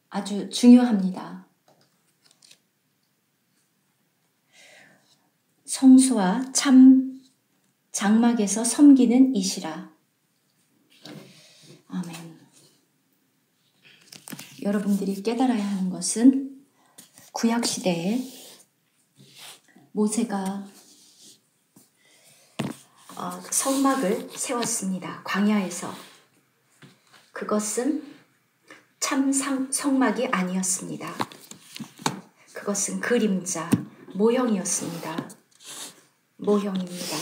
아주 중요합니다. 성수와 참 장막에서 섬기는 이시라. 아멘. 여러분들이 깨달아야 하는 것은 구약시대에 모세가 성막을 세웠습니다. 광야에서. 그것은 참 성막이 아니었습니다. 그것은 그림자, 모형이었습니다. 모형입니다.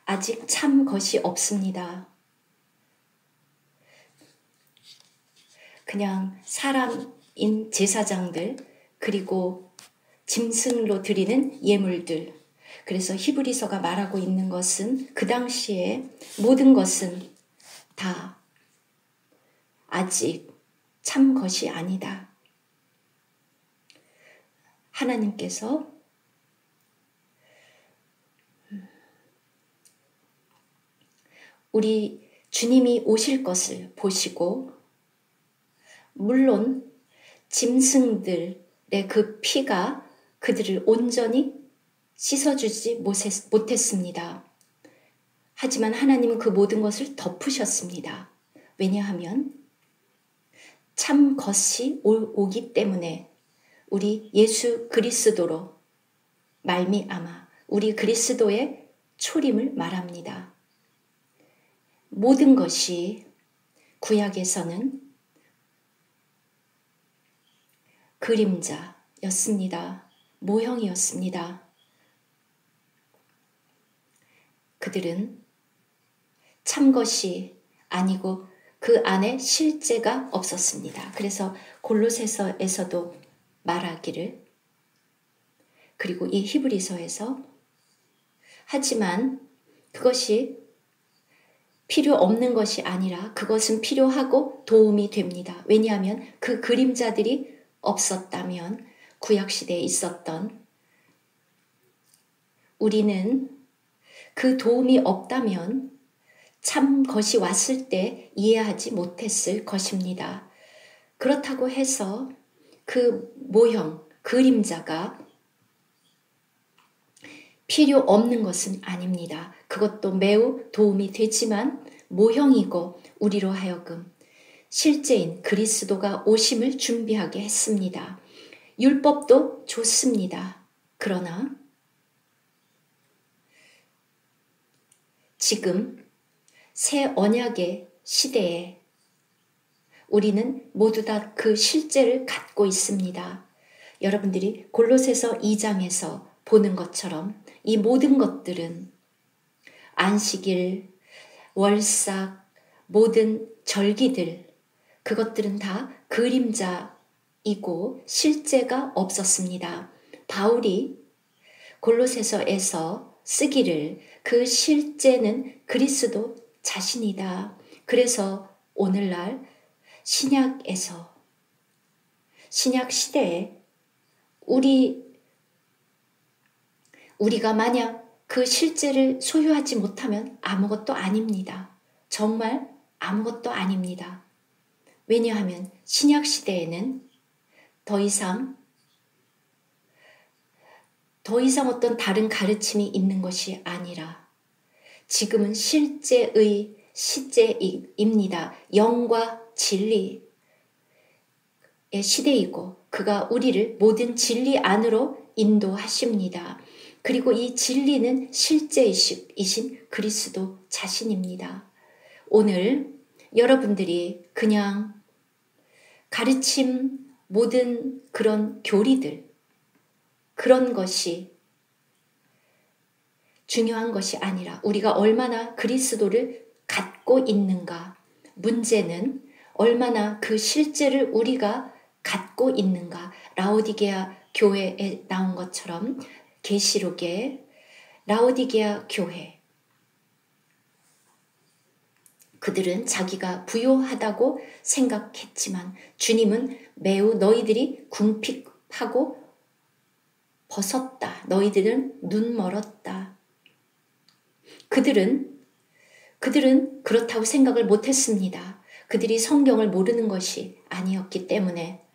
아직 참 것이 없습니다. 그냥 사람인 제사장들, 그리고 짐승로 드리는 예물들. 그래서 히브리서가 말하고 있는 것은 그 당시에 모든 것은 다 아직 참 것이 아니다. 하나님께서 우리 주님이 오실 것을 보시고, 물론 짐승들의 그 피가 그들을 온전히 씻어주지 못했습니다. 하지만 하나님은 그 모든 것을 덮으셨습니다. 왜냐하면 참 것이 오기 때문에 우리 예수 그리스도로 말미암아 우리 그리스도의 초림을 말합니다. 모든 것이 구약에서는 그림자였습니다. 모형이었습니다. 그들은 참 것이 아니고 그 안에 실제가 없었습니다. 그래서 골로새서에서도 말하기를, 그리고 이 히브리서에서, 하지만 그것이 필요 없는 것이 아니라 그것은 필요하고 도움이 됩니다. 왜냐하면 그 그림자들이 없었다면 구약시대에 있었던 우리는 그 도움이 없다면 참 것이 왔을 때 이해하지 못했을 것입니다. 그렇다고 해서 그 모형, 그림자가 필요 없는 것은 아닙니다. 그것도 매우 도움이 되지만 모형이고 우리로 하여금 실제인 그리스도가 오심을 준비하게 했습니다. 율법도 좋습니다. 그러나 지금 새 언약의 시대에 우리는 모두 다 그 실제를 갖고 있습니다. 여러분들이 골로새서 2장에서 보는 것처럼 이 모든 것들은 안식일, 월삭, 모든 절기들, 그것들은 다 그림자이고 실제가 없었습니다. 바울이 골로새서에서 쓰기를 그 실제는 그리스도 자신이다. 그래서 오늘날 신약에서, 신약 시대에 우리가 만약 그 실제를 소유하지 못하면 아무것도 아닙니다. 정말 아무것도 아닙니다. 왜냐하면 신약 시대에는 더 이상 어떤 다른 가르침이 있는 것이 아니라 지금은 실제의 시제입니다. 영과 진리의 시대이고 그가 우리를 모든 진리 안으로 인도하십니다. 그리고 이 진리는 실제이신 그리스도 자신입니다. 오늘 여러분들이 그냥 가르침, 모든 그런 교리들, 그런 것이 중요한 것이 아니라 우리가 얼마나 그리스도를 갖고 있는가. 문제는 얼마나 그 실제를 우리가 갖고 있는가. 라오디게아 교회에 나온 것처럼 계시록의 라오디게아 교회, 그들은 자기가 부요하다고 생각했지만 주님은 매우 너희들이 궁핍하고 벗었다. 너희들은 눈 멀었다. 그들은 그렇다고 생각을 못했습니다. 그들이 성경을 모르는 것이 아니었기 때문에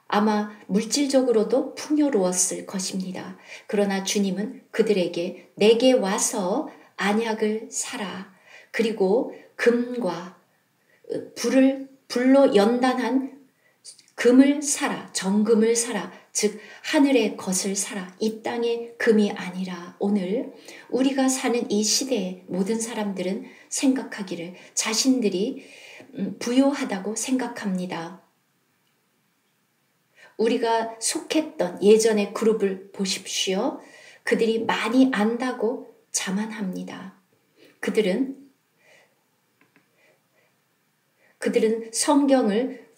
아마 물질적으로도 풍요로웠을 것입니다. 그러나 주님은 그들에게 내게 와서 안약을 사라. 그리고 금과 불로 연단한 금을 사라. 정금을 사라. 즉 하늘의 것을 사라. 이 땅의 금이 아니라 오늘 우리가 사는 이 시대의 모든 사람들은 생각하기를 자신들이 부유하다고 생각합니다. 우리가 속했던 예전의 그룹을 보십시오. 그들이 많이 안다고 자만합니다. 그들은 성경을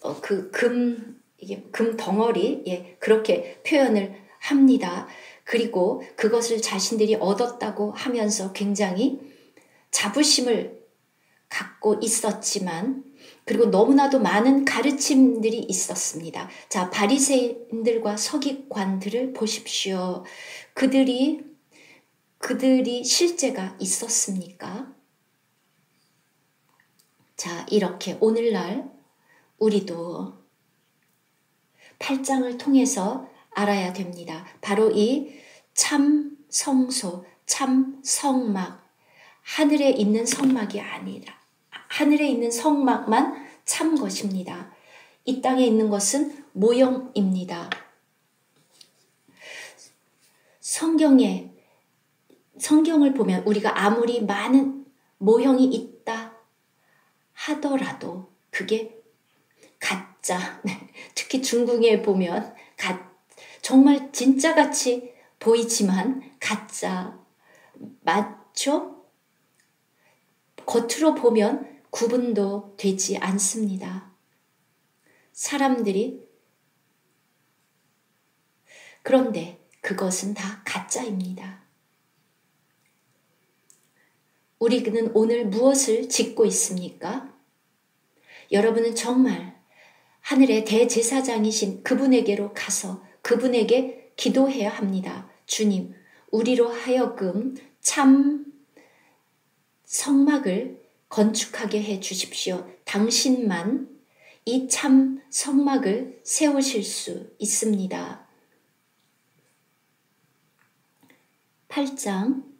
금 덩어리, 그렇게 표현을 합니다. 그리고 그것을 자신들이 얻었다고 하면서 굉장히 자부심을 갖고 있었지만, 그리고 너무나도 많은 가르침들이 있었습니다. 자, 바리새인들과 서기관들을 보십시오. 그들이 실제가 있었습니까? 자, 이렇게 오늘날 우리도 8장을 통해서 알아야 됩니다. 바로 이 참 성소, 참 성막, 하늘에 있는 성막이 아니라 하늘에 있는 성막만 참 것입니다. 이 땅에 있는 것은 모형입니다. 성경을 보면 우리가 아무리 많은 모형이 있다 하더라도 그게 가짜, 특히 중국에 보면 정말 진짜같이 보이지만 가짜, 맞죠? 겉으로 보면 구분도 되지 않습니다. 사람들이. 그런데 그것은 다 가짜입니다. 우리는 오늘 무엇을 짓고 있습니까? 여러분은 정말 하늘의 대제사장이신 그분에게로 가서 그분에게 기도해야 합니다. 주님, 우리로 하여금 참 성막을 건축하게 해 주십시오. 당신만 이 참 성막을 세우실 수 있습니다. 8장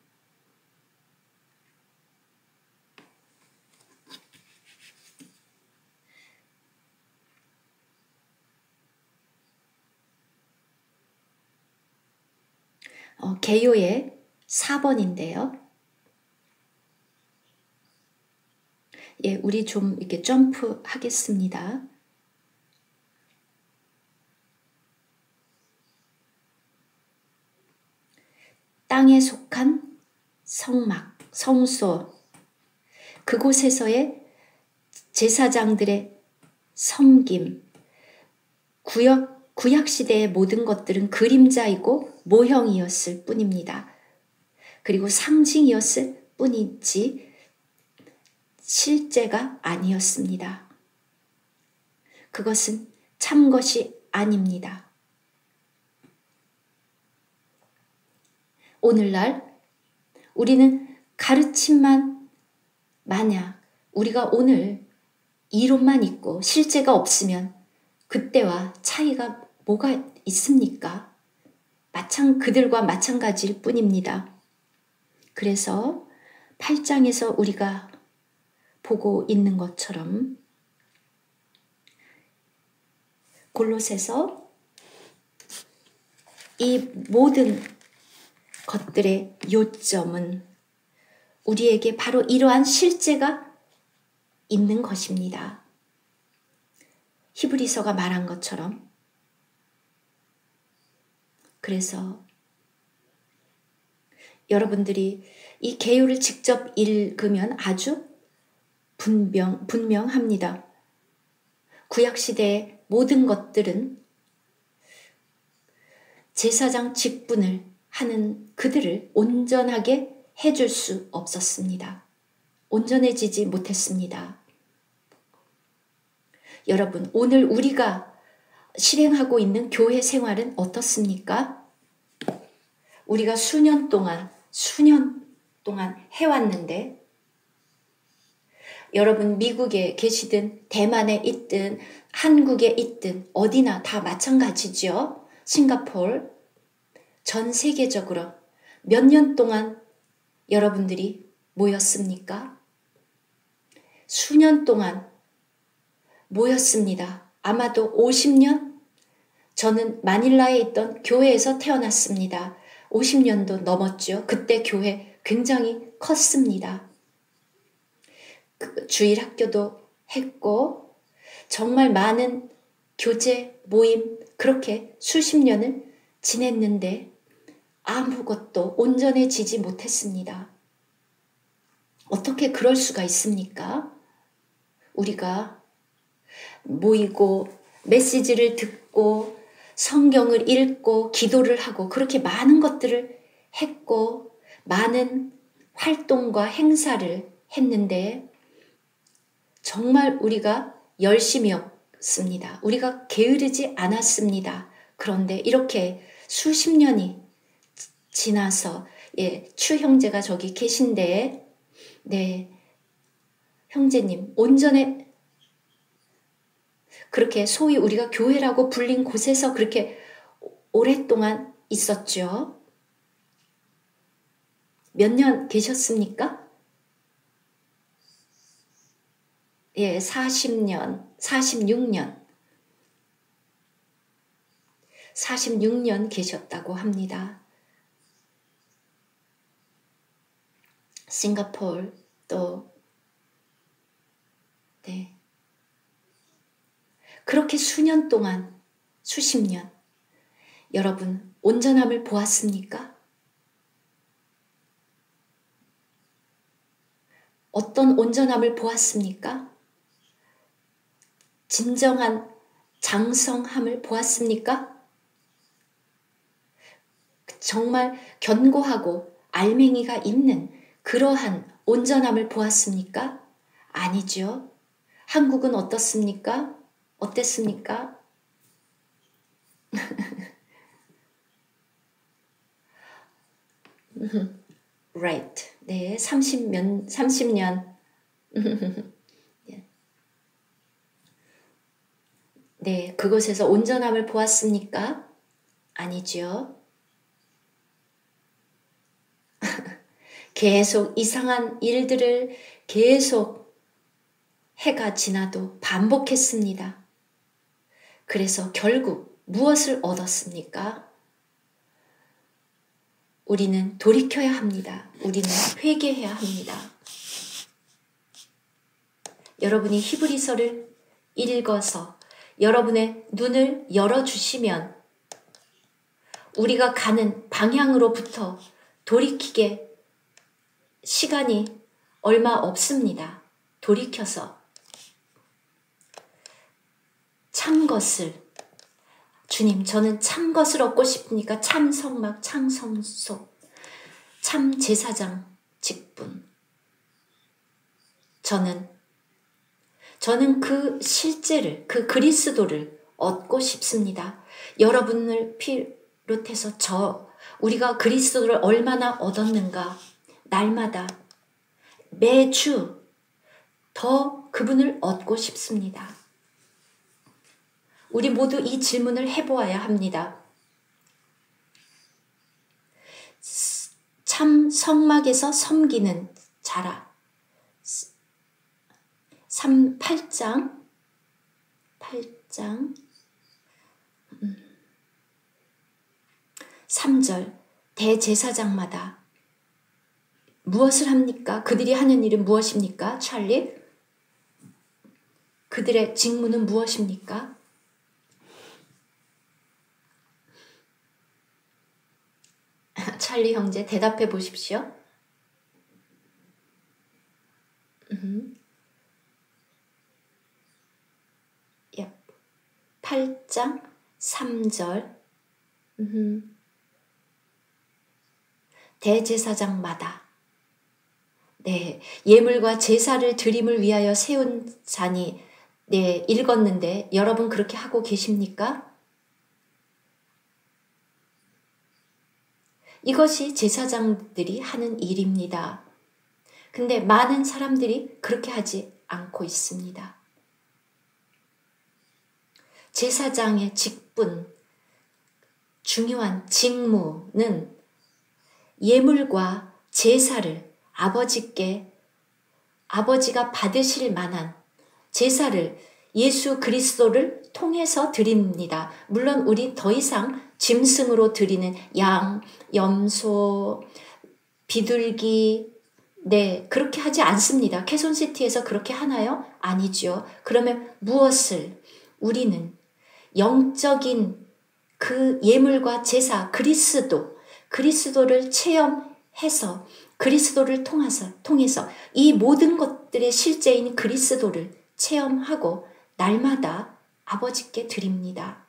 개요의 4번인데요. 우리 좀 이렇게 점프 하겠습니다. 땅에 속한 성막, 성소, 그곳에서의 제사장들의 섬김, 구약시대의 모든 것들은 그림자이고 모형이었을 뿐입니다. 그리고 상징이었을 뿐이지 실제가 아니었습니다. 그것은 참 것이 아닙니다. 오늘날 우리는 가르침만, 만약 우리가 오늘 이론만 있고 실제가 없으면 그때와 차이가 뭐가 있습니까? 그들과 마찬가지일 뿐입니다. 그래서 8장에서 우리가 보고 있는 것처럼 골로새서 이 모든 것들의 요점은 우리에게 바로 이러한 실제가 있는 것입니다. 히브리서가 말한 것처럼. 그래서 여러분들이 이 개요를 직접 읽으면 아주 분명합니다. 구약시대의 모든 것들은 제사장 직분을 하는 그들을 온전하게 해줄 수 없었습니다. 온전해지지 못했습니다. 여러분, 오늘 우리가 실행하고 있는 교회 생활은 어떻습니까? 우리가 수년 동안 해왔는데 여러분 미국에 계시든 대만에 있든 한국에 있든 어디나 다 마찬가지죠. 싱가포르 전 세계적으로 몇 년 동안 여러분들이 모였습니까? 수년 동안 모였습니다. 아마도 50년? 저는 마닐라에 있던 교회에서 태어났습니다. 50년도 넘었죠. 그때 교회 굉장히 컸습니다. 주일 학교도 했고 정말 많은 교제, 모임 그렇게 수십 년을 지냈는데 아무것도 온전해지지 못했습니다. 어떻게 그럴 수가 있습니까? 우리가 모이고 메시지를 듣고 성경을 읽고 기도를 하고 그렇게 많은 것들을 했고 많은 활동과 행사를 했는데 정말 우리가 열심이었습니다. 우리가 게으르지 않았습니다. 그런데 이렇게 수십 년이 지나서 추 형제가 저기 계신데 네 형제님 온전해 그렇게 소위 우리가 교회라고 불린 곳에서 그렇게 오랫동안 있었죠. 몇 년 계셨습니까? 예, 40년, 46년. 46년 계셨다고 합니다. 싱가포르 또 네. 그렇게 수년 동안 수십 년 여러분 온전함을 보았습니까? 어떤 온전함을 보았습니까? 진정한 장성함을 보았습니까? 정말 견고하고 알맹이가 있는 그러한 온전함을 보았습니까? 아니죠. 한국은 어떻습니까? 어땠습니까? right. 네, 30년. 네, 그곳에서 온전함을 보았습니까? 아니죠. 계속 이상한 일들을 계속 해가 지나도 반복했습니다. 그래서 결국 무엇을 얻었습니까? 우리는 돌이켜야 합니다. 우리는 회개해야 합니다. 여러분이 히브리서를 읽어서 여러분의 눈을 열어주시면 우리가 가는 방향으로부터 돌이키게 시간이 얼마 없습니다. 돌이켜서 참 것을 주님 저는 참 것을 얻고 싶으니까 참 성막, 참 성소, 참 제사장 직분 저는 그 실제를 그 그리스도를 얻고 싶습니다. 여러분을 비롯해서 우리가 그리스도를 얼마나 얻었는가 날마다 매주 더 그분을 얻고 싶습니다. 우리 모두 이 질문을 해보아야 합니다. 참 성막에서 섬기는 자라. 8장 3절 대제사장마다 무엇을 합니까? 그들이 하는 일은 무엇입니까? 찰리? 그들의 직무는 무엇입니까? 찰리 형제 대답해 보십시오. 8장 3절 대제사장마다 네, 예물과 제사를 드림을 위하여 세운 자니 네, 읽었는데 여러분 그렇게 하고 계십니까? 이것이 제사장들이 하는 일입니다. 근데 많은 사람들이 그렇게 하지 않고 있습니다. 제사장의 직분, 중요한 직무는 예물과 제사를 아버지가 받으실 만한 제사를 예수 그리스도를 통해서 드립니다. 물론 우리 더 이상 짐승으로 드리는 양, 염소, 비둘기, 네, 그렇게 하지 않습니다. 캐손시티에서 그렇게 하나요? 아니죠. 그러면 무엇을 우리는 영적인 그 예물과 제사, 그리스도를 체험해서 그리스도를 통해서 이 모든 것들의 실제인 그리스도를 체험하고 날마다 아버지께 드립니다.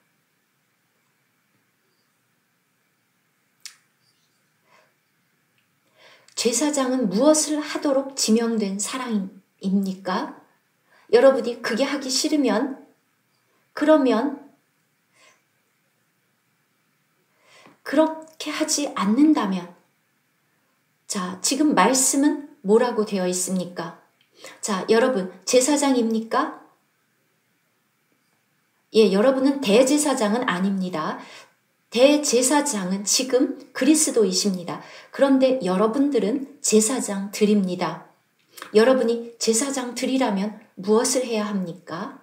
제사장은 무엇을 하도록 지명된 사람입니까? 여러분이 그게 하기 싫으면 그러면 그렇게 하지 않는다면 자, 지금 말씀은 뭐라고 되어 있습니까? 자, 여러분 제사장입니까? 예, 여러분은 대제사장은 아닙니다. 대제사장은 지금 그리스도이십니다. 그런데 여러분들은 제사장들입니다. 여러분이 제사장들이라면 무엇을 해야 합니까?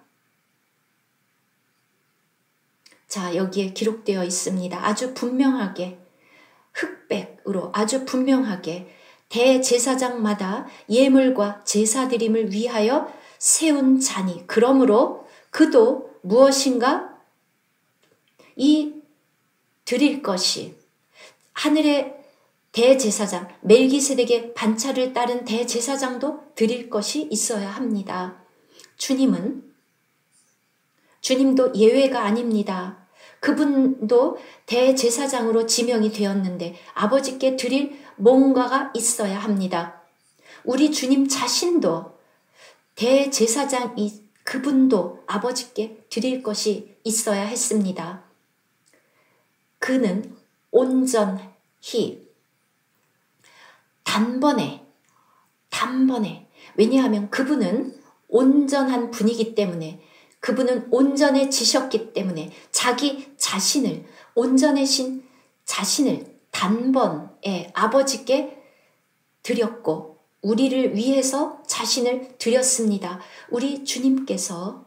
자, 여기에 기록되어 있습니다. 아주 분명하게 흑백으로 아주 분명하게 대제사장마다 예물과 제사드림을 위하여 세운 자니 그러므로 그도 무엇인가 이 드릴 것이 하늘의 대제사장 멜기세덱의 반차를 따른 대제사장도 드릴 것이 있어야 합니다. 주님도 예외가 아닙니다. 그분도 대제사장으로 지명이 되었는데 아버지께 드릴 뭔가가 있어야 합니다. 우리 주님 자신도 대제사장이 그분도 아버지께 드릴 것이 있어야 했습니다. 그는 온전히 단번에 왜냐하면 그분은 온전한 분이기 때문에 그분은 온전해지셨기 때문에 자기 자신을 온전해진 자신을 단번에 아버지께 드렸고 우리를 위해서 자신을 드렸습니다. 우리 주님께서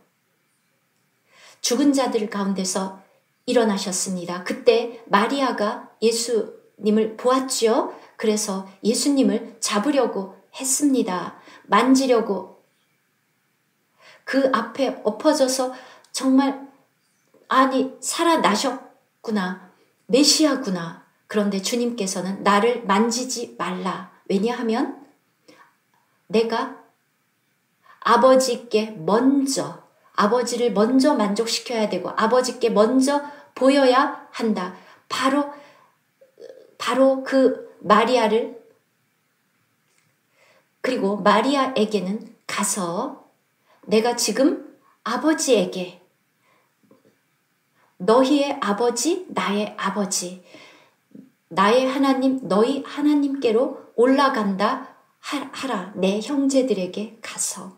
죽은 자들 가운데서 일어나셨습니다. 그때 마리아가 예수님을 보았죠. 그래서 예수님을 잡으려고 했습니다. 만지려고 그 앞에 엎어져서 정말 아니 살아나셨구나. 메시아구나. 그런데 주님께서는 나를 만지지 말라. 왜냐하면 내가 아버지를 먼저 만족시켜야 되고 아버지께 먼저 보여야 한다. 바로 그 마리아를 그리고 마리아에게는 가서 내가 지금 아버지에게 너희의 아버지 나의 아버지 나의 하나님 너희 하나님께로 올라간다 하라. 내 형제들에게 가서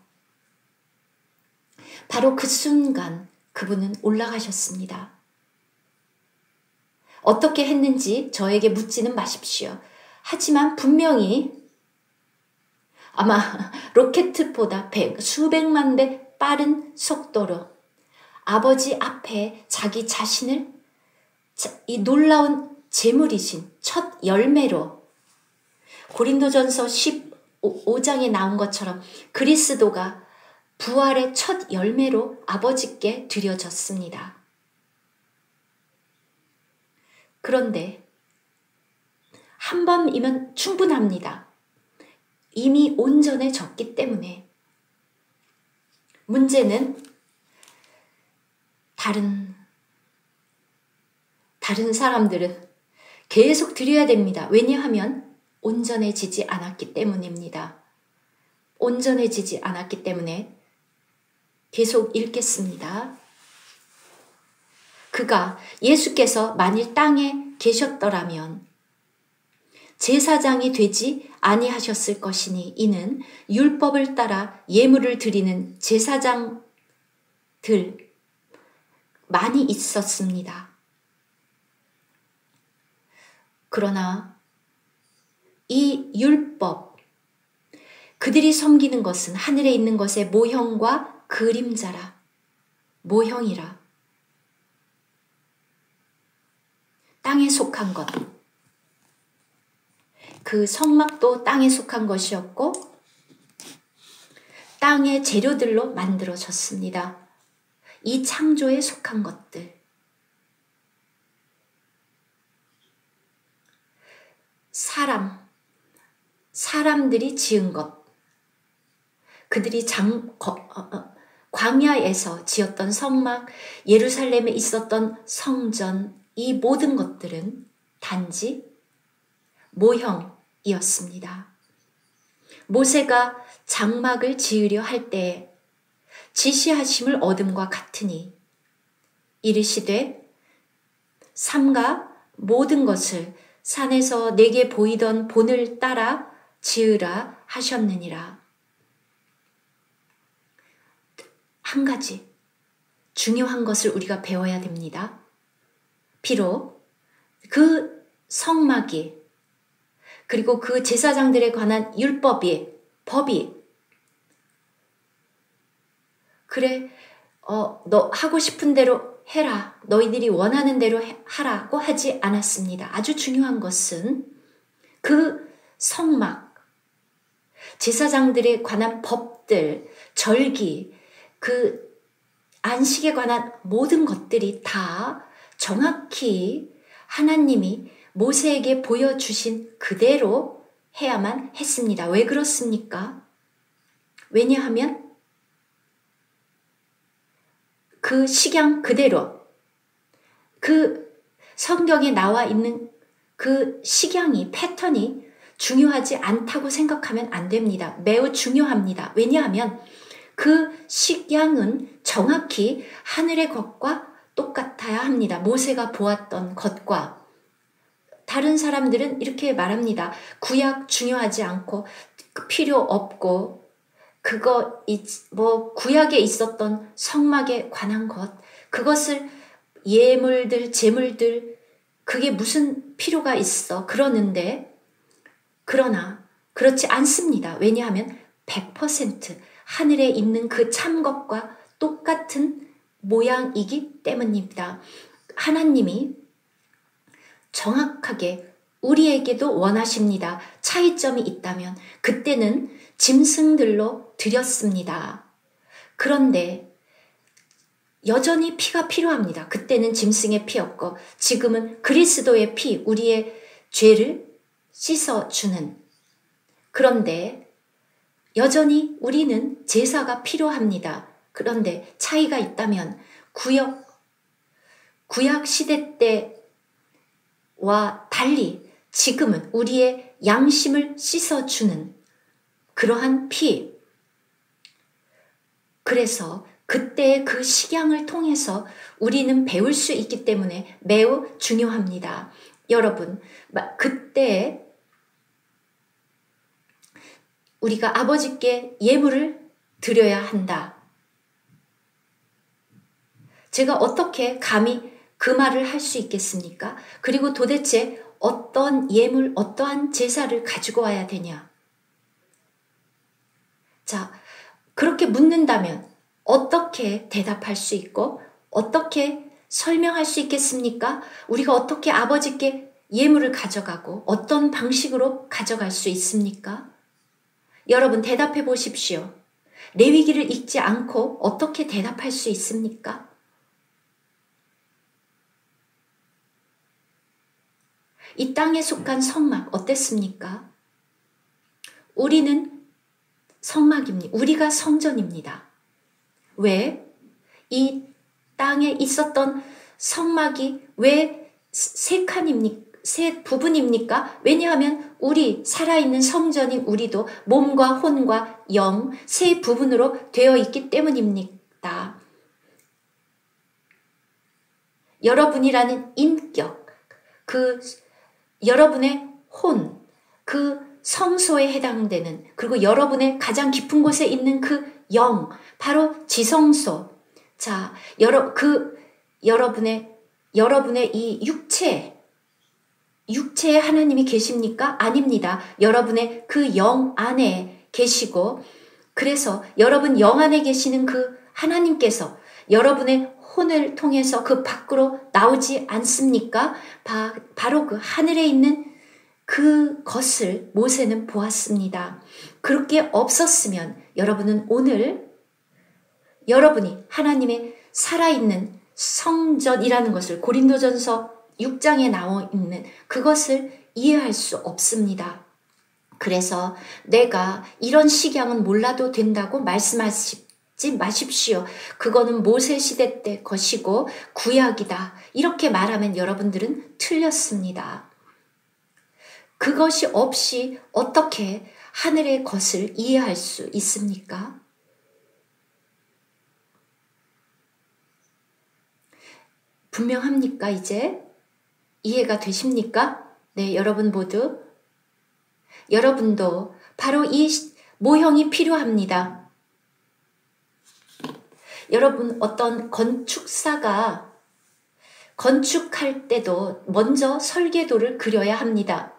바로 그 순간 그분은 올라가셨습니다. 어떻게 했는지 저에게 묻지는 마십시오. 하지만 분명히 아마 로켓보다 수백만 배 빠른 속도로 아버지 앞에 자기 자신을 이 놀라운 재물이신 첫 열매로 고린도전서 15장에 나온 것처럼 그리스도가 부활의 첫 열매로 아버지께 드려졌습니다. 그런데 한 번이면 충분합니다. 이미 온전해졌기 때문에 문제는 다른 사람들은 계속 드려야 됩니다. 왜냐하면 온전해지지 않았기 때문입니다. 온전해지지 않았기 때문에 계속 읽겠습니다. 예수께서 만일 땅에 계셨더라면 제사장이 되지 아니하셨을 것이니 이는 율법을 따라 예물을 드리는 제사장들 많이 있었습니다. 그러나 이 율법, 그들이 섬기는 것은 하늘에 있는 것의 모형과 그림자라, 모형이라. 땅에 속한 것. 그 성막도 땅에 속한 것이었고 땅의 재료들로 만들어졌습니다. 이 창조에 속한 것들. 사람들이 지은 것. 그들이 광야에서 지었던 성막, 예루살렘에 있었던 성전, 이 모든 것들은 단지 모형이었습니다. 모세가 장막을 지으려 할 때에 지시하심을 얻음과 같으니 이르시되 삼가 모든 것을 산에서 내게 보이던 본을 따라 지으라 하셨느니라. 한 가지 중요한 것을 우리가 배워야 됩니다. 비록 그 성막이 그리고 그 제사장들에 관한 법이 그래 너 하고 싶은 대로 해라. 너희들이 원하는 대로 하라고 하지 않았습니다. 아주 중요한 것은 그 성막, 제사장들에 관한 법들, 절기, 그 안식에 관한 모든 것들이 다 정확히 하나님이 모세에게 보여주신 그대로 해야만 했습니다. 왜 그렇습니까? 왜냐하면 그 식양 그대로, 그 성경에 나와 있는 그 식양이, 패턴이 중요하지 않다고 생각하면 안 됩니다. 매우 중요합니다. 왜냐하면 그 식양은 정확히 하늘의 것과 똑같아야 합니다. 모세가 보았던 것과. 다른 사람들은 이렇게 말합니다. 구약 중요하지 않고 필요 없고 구약에 있었던 성막에 관한 것, 그것을 예물들, 제물들, 그게 무슨 필요가 있어. 그러나 그렇지 않습니다. 왜냐하면 100% 하늘에 있는 그 참것과 똑같은 모양이기 때문입니다. 하나님이 정확하게 우리에게도 원하십니다. 차이점이 있다면 그때는 짐승들로 드렸습니다. 그런데 여전히 피가 필요합니다. 그때는 짐승의 피였고 지금은 그리스도의 피, 우리의 죄를 씻어주는. 그런데 여전히 우리는 제사가 필요합니다. 그런데 차이가 있다면 구약 시대 때와 달리 지금은 우리의 양심을 씻어주는 그러한 피. 그래서 그때의 그 식양을 통해서 우리는 배울 수 있기 때문에 매우 중요합니다. 여러분, 그때 우리가 아버지께 예물을 드려야 한다. 제가 어떻게 감히 그 말을 할 수 있겠습니까? 그리고 도대체 어떤 예물, 어떠한 제사를 가지고 와야 되냐? 자, 그렇게 묻는다면 어떻게 대답할 수 있고 어떻게 설명할 수 있겠습니까? 우리가 어떻게 아버지께 예물을 가져가고 어떤 방식으로 가져갈 수 있습니까? 여러분 대답해 보십시오. 레위기를 읽지 않고 어떻게 대답할 수 있습니까? 이 땅에 속한 성막 어땠습니까? 우리는 성막입니다. 우리가 성전입니다. 왜? 이 땅에 있었던 성막이 왜 세 부분입니까? 왜냐하면 우리 살아있는 성전인 우리도 몸과 혼과 영 세 부분으로 되어 있기 때문입니다. 여러분이라는 인격, 여러분의 혼, 그 성소에 해당되는, 그리고 여러분의 가장 깊은 곳에 있는 그 영, 바로 지성소. 자, 여러분의 이 육체에 하나님이 계십니까? 아닙니다. 여러분의 그 영 안에 계시고, 그래서 여러분 영 안에 계시는 그 하나님께서 여러분의 혼을 통해서 그 밖으로 나오지 않습니까? 바로 그 하늘에 있는 그것을 모세는 보았습니다. 그렇게 없었으면 여러분은 오늘 여러분이 하나님의 살아있는 성전이라는 것을, 고린도전서 6장에 나와 있는 그것을 이해할 수 없습니다. 그래서 내가 이런 식양은 몰라도 된다고 말씀하지 마십시오. 그거는 모세 시대 때 것이고 구약이다. 이렇게 말하면 여러분들은 틀렸습니다. 그것이 없이 어떻게 하늘의 것을 이해할 수 있습니까? 분명합니까? 이제 이해가 되십니까? 네, 여러분 모두. 여러분도 바로 이 모형이 필요합니다. 여러분, 어떤 건축사가 건축할 때도 먼저 설계도를 그려야 합니다.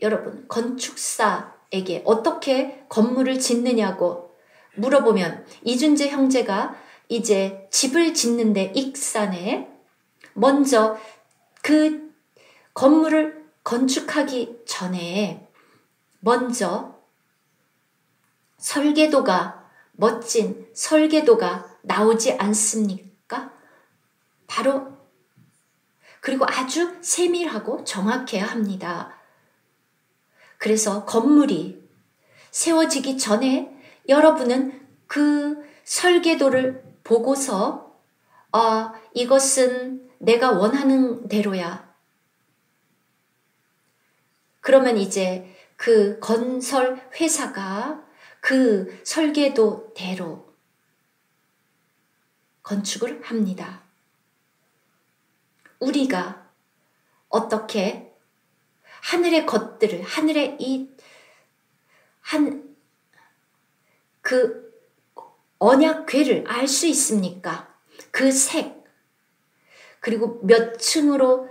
여러분, 건축사에게 어떻게 건물을 짓느냐고 물어보면 이준재 형제가 이제 집을 짓는데 익산에 먼저 그 건물을 건축하기 전에 먼저 설계도가, 멋진 설계도가 나오지 않습니까? 바로, 그리고 아주 세밀하고 정확해야 합니다. 그래서 건물이 세워지기 전에 여러분은 그 설계도를 보고서 이것은 내가 원하는 대로야. 그러면 이제 그 건설 회사가 그 설계도대로 건축을 합니다. 우리가 어떻게 하늘의 것들을, 하늘의 그 언약궤를 알 수 있습니까? 그 색, 그리고 몇 층으로,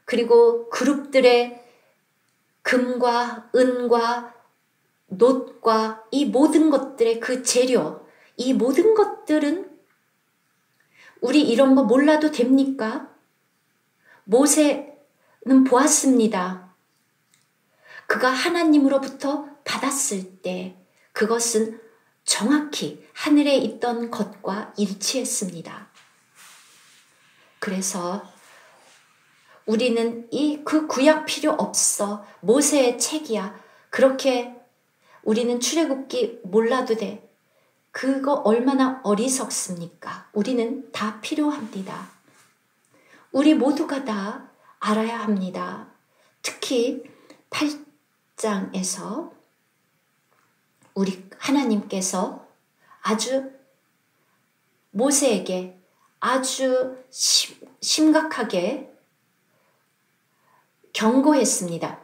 그리고 그룹들의 금과 은과 놋과 이 모든 것들의 그 재료, 이 모든 것들은 우리 이런 거 몰라도 됩니까? 모세는 보았습니다. 그가 하나님으로부터 받았을 때 그것은 정확히 하늘에 있던 것과 일치했습니다. 그래서 우리는 그 구약 필요 없어. 모세의 책이야. 그렇게 우리는 출애굽기 몰라도 돼. 그거 얼마나 어리석습니까? 우리는 다 필요합니다. 우리 모두가 다 알아야 합니다. 특히 8장에서 우리 하나님께서 아주 모세에게 아주 심각하게 경고했습니다.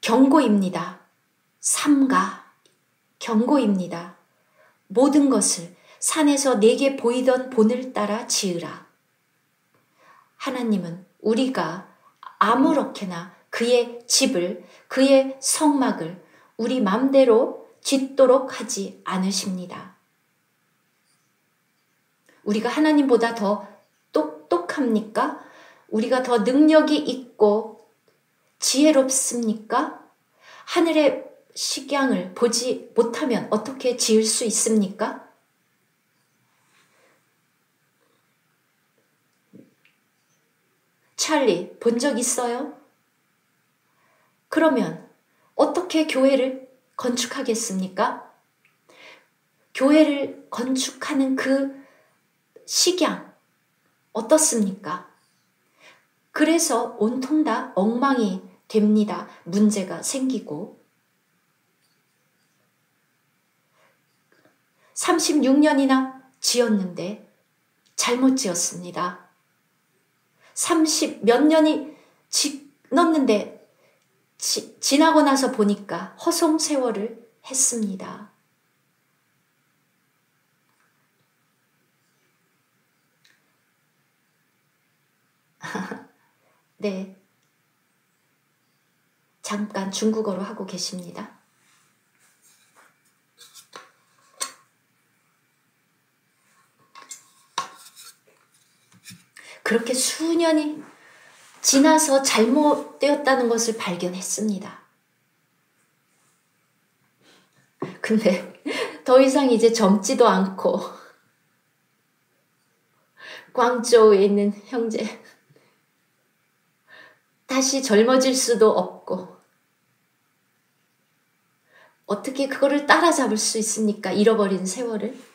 경고입니다. 삼가 경고입니다. 모든 것을 산에서 내게 보이던 본을 따라 지으라. 하나님은 우리가 아무렇게나 그의 집을, 그의 성막을 우리 맘대로 짓도록 하지 않으십니다. 우리가 하나님보다 더 똑똑합니까? 우리가 더 능력이 있고 지혜롭습니까? 하늘의 식양을 보지 못하면 어떻게 지을 수 있습니까? 찰리, 본 적 있어요? 그러면 어떻게 교회를 건축하겠습니까? 교회를 건축하는 그 식양 어떻습니까? 그래서 온통 다 엉망이 됩니다. 문제가 생기고 36년이나 지었는데 잘못 지었습니다. 30 몇 년이 지났는데 지나고 나서 보니까 허송 세월을 했습니다. 네, 잠깐 중국어로 하고 계십니다. 그렇게 수년이 지나서 잘못되었다는 것을 발견했습니다. 근데 더 이상 이제 젊지도 않고 광저우에 있는 형제 다시 젊어질 수도 없고 어떻게 그거를 따라잡을 수 있습니까? 잃어버린 세월을.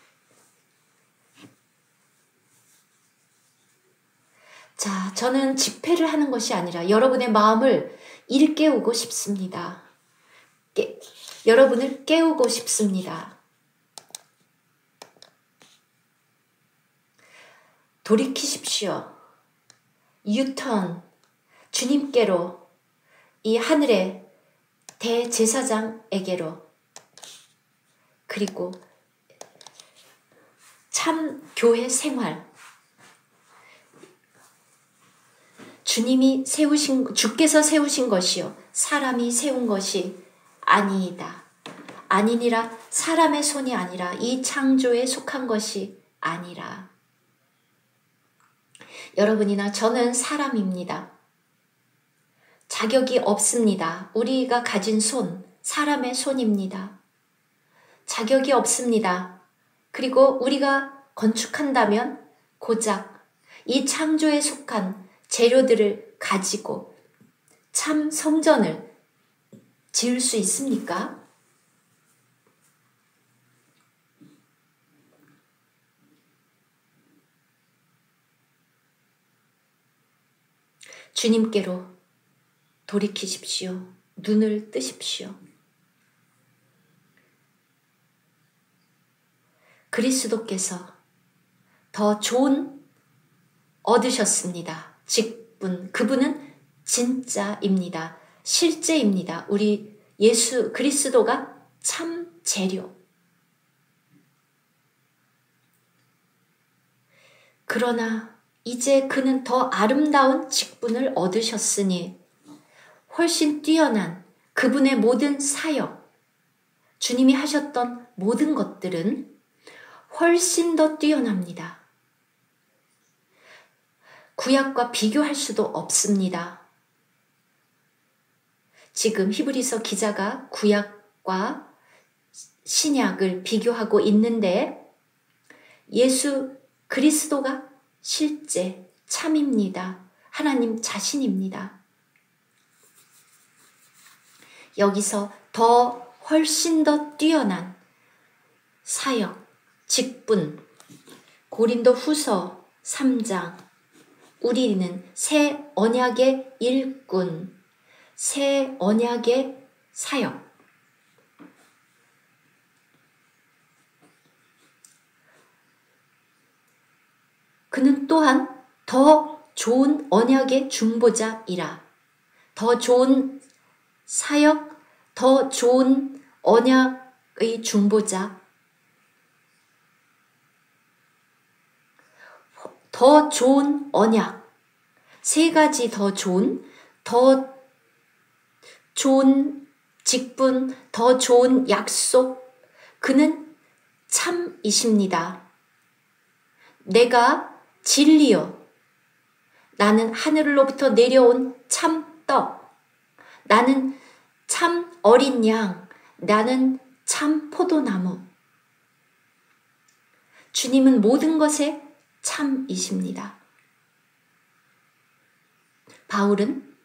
자, 저는 집회를 하는 것이 아니라 여러분의 마음을 일깨우고 싶습니다. 여러분을 깨우고 싶습니다. 돌이키십시오. 유턴, 주님께로, 이 하늘의 대제사장에게로, 그리고 참 교회 생활, 주께서 세우신 것이요 사람이 세운 것이 아니이다. 아니니라. 사람의 손이 아니라 이 창조에 속한 것이 아니라. 여러분이나 저는 사람입니다. 자격이 없습니다. 우리가 가진 손, 사람의 손입니다. 자격이 없습니다. 그리고 우리가 건축한다면 고작 이 창조에 속한 재료들을 가지고 참 성전을 지을 수 있습니까? 주님께로 돌이키십시오. 눈을 뜨십시오. 그리스도께서 더 좋은 얻으셨습니다. 직분, 그분은 진짜입니다. 실제입니다. 우리 예수 그리스도가 참 재료. 그러나 이제 그는 더 아름다운 직분을 얻으셨으니 훨씬 뛰어난 그분의 모든 사역, 주님이 하셨던 모든 것들은 훨씬 더 뛰어납니다. 구약과 비교할 수도 없습니다. 지금 히브리서 기자가 구약과 신약을 비교하고 있는데 예수 그리스도가 실제 참입니다. 하나님 자신입니다. 여기서 훨씬 더 뛰어난 사역, 직분, 고린도 후서 3장, 우리는 새 언약의 일꾼, 새 언약의 사역, 그는 또한 더 좋은 언약의 중보자이라. 더 좋은 사역, 더 좋은 언약의 중보자, 더 좋은 언약, 세 가지 더 좋은 직분, 더 좋은 약속, 그는 참이십니다. 내가 진리요, 나는 하늘로부터 내려온 참떡, 나는 참 어린 양, 나는 참 포도나무. 주님은 모든 것에 참이십니다. 바울은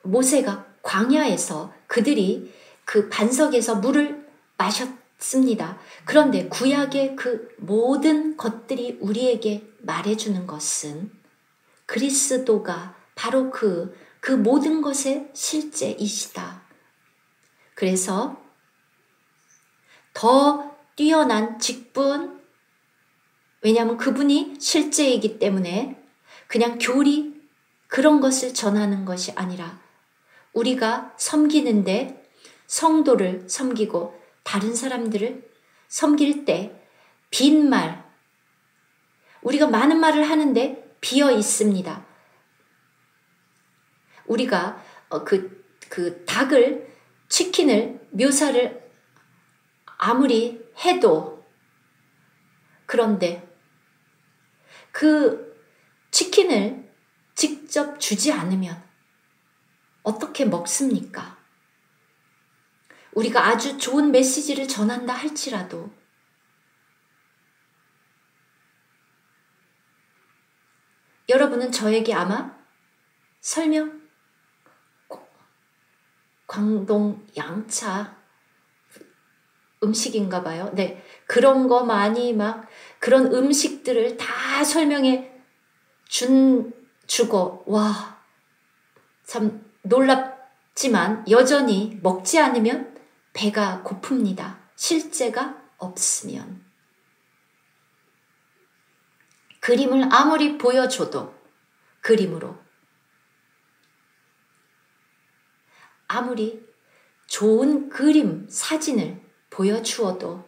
모세가 광야에서 그들이 그 반석에서 물을 마셨습니다. 그런데 구약의 그 모든 것들이 우리에게 말해주는 것은 그리스도가 바로 그 모든 것의 실제이시다. 그래서 더 뛰어난 직분, 왜냐하면 그분이 실제이기 때문에 그냥 교리 그런 것을 전하는 것이 아니라 우리가 섬기는데 성도를 섬기고 다른 사람들을 섬길 때 빈말, 우리가 많은 말을 하는데 비어 있습니다. 우리가 그 닭을, 치킨을 묘사를 아무리 해도, 그런데 그 치킨을 직접 주지 않으면 어떻게 먹습니까? 우리가 아주 좋은 메시지를 전한다 할지라도 여러분은 저에게 아마 설명, 광동 양차 음식인가 봐요. 네, 그런 거 많이 막 그런 음식들을 다 설명해 주고 와, 참 놀랍지만 여전히 먹지 않으면 배가 고픕니다. 실제가 없으면. 그림을 아무리 보여줘도 그림으로, 아무리 좋은 그림, 사진을 보여주어도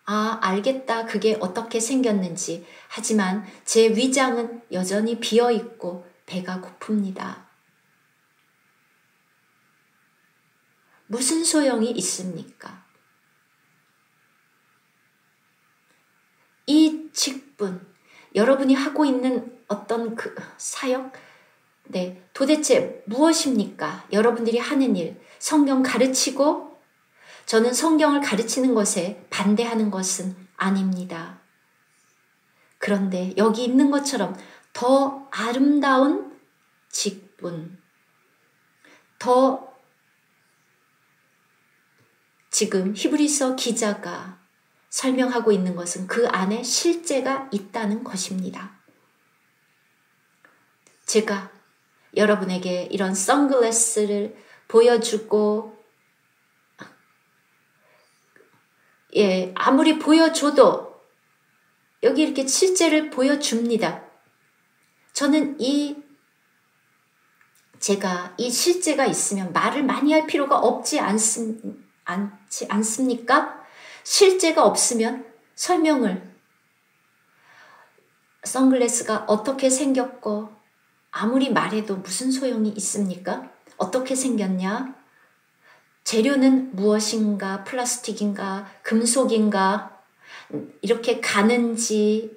아, 알겠다. 그게 어떻게 생겼는지. 하지만 제 위장은 여전히 비어있고 배가 고픕니다. 무슨 소용이 있습니까? 이 직분, 여러분이 하고 있는 어떤 그 사역, 네, 도대체 무엇입니까? 여러분들이 하는 일, 성경 가르치고, 저는 성경을 가르치는 것에 반대하는 것은 아닙니다. 그런데 여기 있는 것처럼 더 아름다운 직분, 더 지금 히브리서 기자가 설명하고 있는 것은 그 안에 실제가 있다는 것입니다. 제가 여러분에게 이런 선글라스를 보여주고, 예, 아무리 보여줘도 여기 이렇게 실제를 보여줍니다. 저는 제가 이 실제가 있으면 말을 많이 할 필요가 없지 않습니까? 실제가 없으면 설명을, 선글라스가 어떻게 생겼고 아무리 말해도 무슨 소용이 있습니까? 어떻게 생겼냐? 재료는 무엇인가? 플라스틱인가? 금속인가? 이렇게 가는지,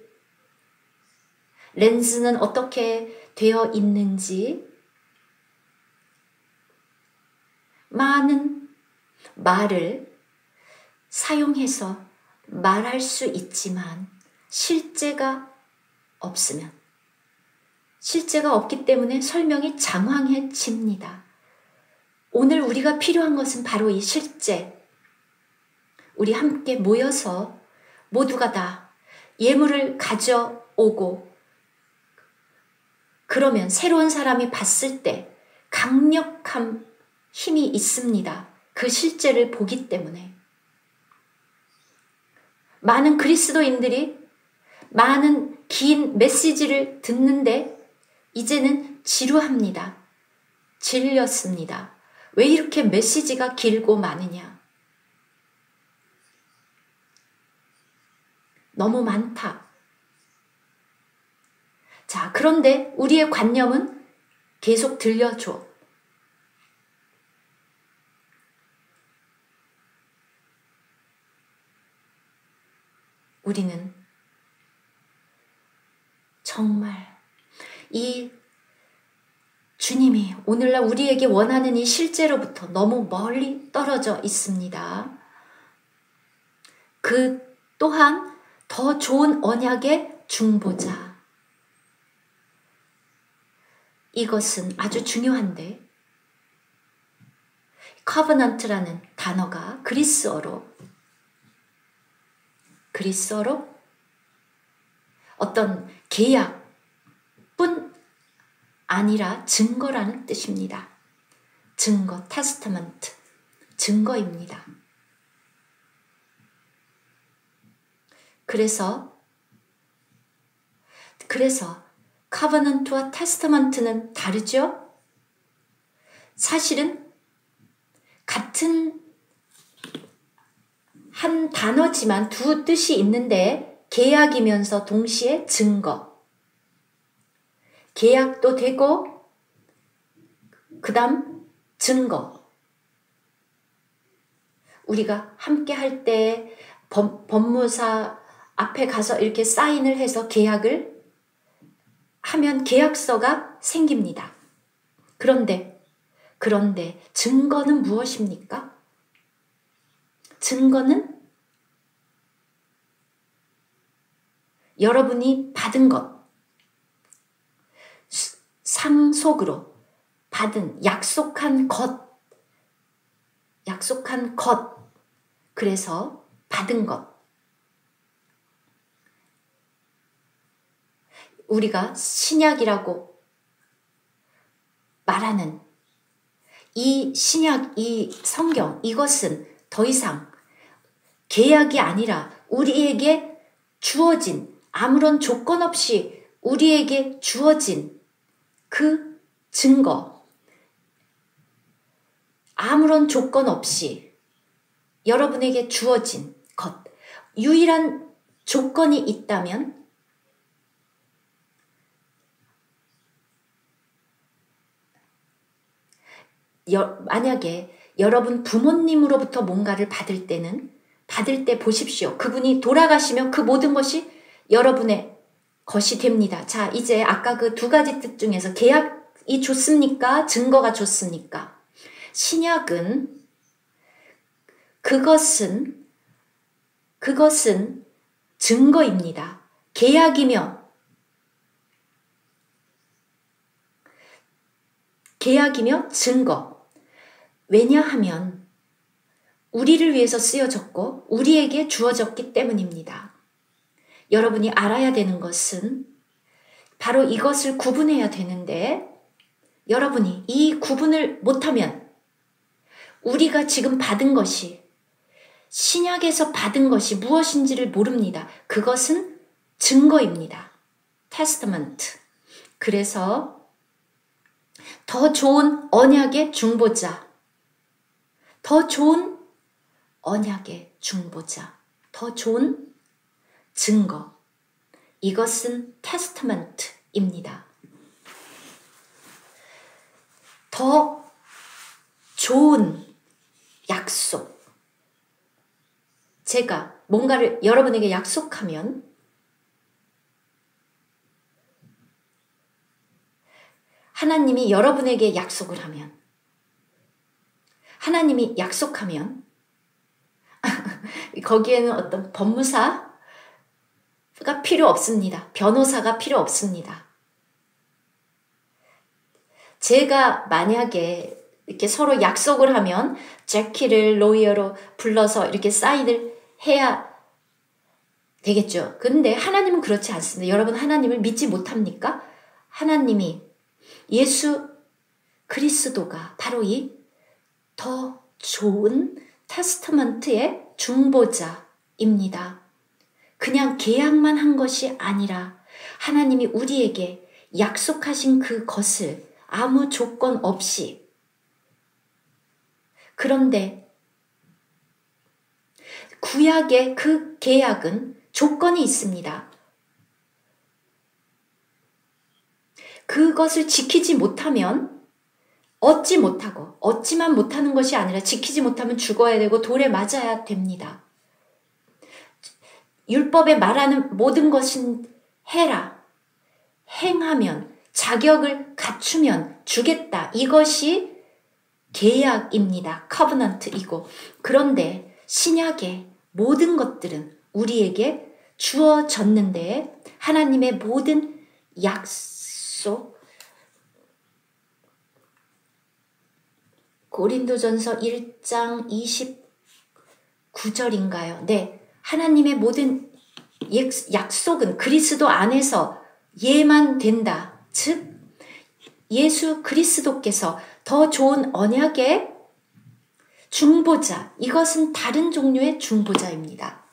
렌즈는 어떻게 되어 있는지, 많은 말을 사용해서 말할 수 있지만 실제가 없으면, 실제가 없기 때문에 설명이 장황해집니다. 오늘 우리가 필요한 것은 바로 이 실제. 우리 함께 모여서 모두가 다 예물을 가져오고, 그러면 새로운 사람이 봤을 때 강력한 힘이 있습니다. 그 실제를 보기 때문에. 많은 그리스도인들이 많은 긴 메시지를 듣는데 이제는 지루합니다. 질렸습니다. 왜 이렇게 메시지가 길고 많으냐? 너무 많다. 자, 그런데 우리의 관념은 계속 들려줘. 우리는 정말 이 주님이 오늘날 우리에게 원하는 이 실제로부터 너무 멀리 떨어져 있습니다. 그 또한 더 좋은 언약의 중보자. 이것은 아주 중요한데, covenant라는 단어가 그리스어로 어떤 계약뿐 아니라 증거라는 뜻입니다. 증거, 테스터먼트, 증거입니다. 그래서 커버넌트와 테스터먼트는 다르죠? 사실은 같은 한 단어지만 두 뜻이 있는데 계약이면서 동시에 증거. 계약도 되고 그 다음 증거. 우리가 함께 할 때 법무사 앞에 가서 이렇게 사인을 해서 계약을 하면 계약서가 생깁니다. 그런데 증거는 무엇입니까? 증거는 여러분이 받은 것, 상속으로 받은 약속한 것, 그래서 받은 것. 우리가 신약이라고 말하는 이 신약, 이 성경, 이것은 더 이상 계약이 아니라 우리에게 주어진, 아무런 조건 없이 우리에게 주어진 그 증거, 아무런 조건 없이 여러분에게 주어진 것, 유일한 조건이 있다면 만약에 여러분 부모님으로부터 뭔가를 받을 때 보십시오. 그분이 돌아가시면 그 모든 것이 여러분의 것이 됩니다. 자, 이제 아까 그 두 가지 뜻 중에서 계약이 좋습니까? 증거가 좋습니까? 신약은 그것은 증거입니다. 계약이며 증거. 왜냐하면 우리를 위해서 쓰여졌고 우리에게 주어졌기 때문입니다. 여러분이 알아야 되는 것은 바로 이것을 구분해야 되는데 여러분이 이 구분을 못하면 우리가 지금 받은 것이 신약에서 받은 것이 무엇인지를 모릅니다. 그것은 증거입니다. 테스터먼트. 그래서 더 좋은 언약의 중보자, 더 좋은 증거. 이것은 테스터먼트입니다. 더 좋은 약속. 제가 뭔가를 여러분에게 약속하면 하나님이 여러분에게 약속을 하면 하나님이 약속하면 거기에는 어떤 법무사가 필요 없습니다. 변호사가 필요 없습니다. 제가 만약에 이렇게 서로 약속을 하면 제키를 로이어로 불러서 이렇게 사인을 해야 되겠죠. 근데 하나님은 그렇지 않습니다. 여러분 하나님을 믿지 못합니까? 하나님이 예수 그리스도가 바로 이 더 좋은 테스터먼트의 중보자입니다. 그냥 계약만 한 것이 아니라 하나님이 우리에게 약속하신 그것을 아무 조건 없이 그런데 구약의 그 계약은 조건이 있습니다. 그것을 지키지 못하면 얻지만 못하는 것이 아니라 지키지 못하면 죽어야 되고 돌에 맞아야 됩니다. 율법에 말하는 모든 것은 해라. 행하면, 자격을 갖추면 주겠다. 이것이 계약입니다. 커버넌트이고. 그런데 신약의 모든 것들은 우리에게 주어졌는데 하나님의 모든 약속, 고린도전서 1장 29절인가요? 네, 하나님의 모든 약속은 그리스도 안에서 예만 된다. 즉 예수 그리스도께서 더 좋은 언약의 중보자, 이것은 다른 종류의 중보자입니다.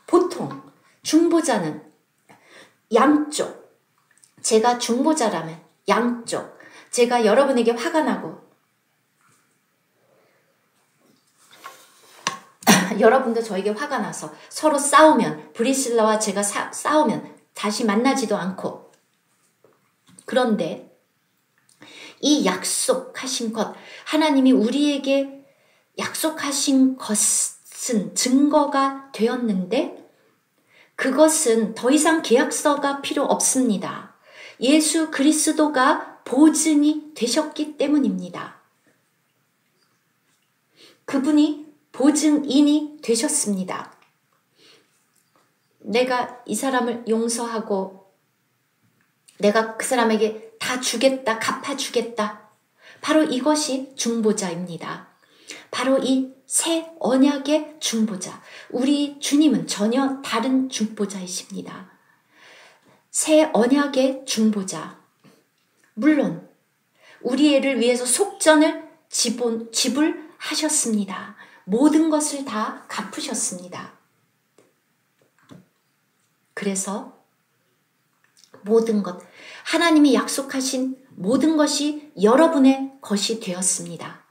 보통 중보자는 양쪽, 제가 중보자라면 양쪽, 제가 여러분에게 화가 나고 여러분도 저에게 화가 나서 서로 싸우면, 브리실라와 제가 싸우면 다시 만나지도 않고, 그런데 이 약속하신 것, 하나님이 우리에게 약속하신 것은 증거가 되었는데 그것은 더 이상 계약서가 필요 없습니다. 예수 그리스도가 보증이 되셨기 때문입니다. 그분이 보증인이 되셨습니다. 내가 이 사람을 용서하고 내가 그 사람에게 다 주겠다, 갚아주겠다. 바로 이것이 중보자입니다. 바로 이 새 언약의 중보자. 우리 주님은 전혀 다른 중보자이십니다. 새 언약의 중보자. 물론 우리 애를 위해서 속전을 지불하셨습니다. 모든 것을 다 갚으셨습니다. 그래서 모든 것, 하나님이 약속하신 모든 것이 여러분의 것이 되었습니다.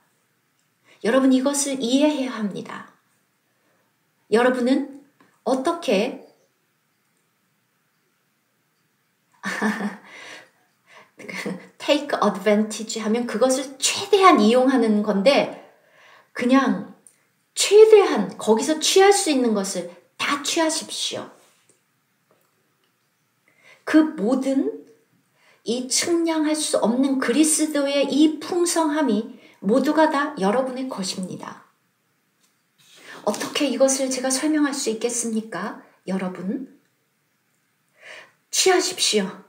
여러분 이것을 이해해야 합니다. 여러분은 어떻게 take advantage 하면 그것을 최대한 이용하는 건데, 그냥 최대한 거기서 취할 수 있는 것을 다 취하십시오. 그 모든 이 측량할 수 없는 그리스도의 이 풍성함이 모두가 다 여러분의 것입니다. 어떻게 이것을 제가 설명할 수 있겠습니까? 여러분, 취하십시오.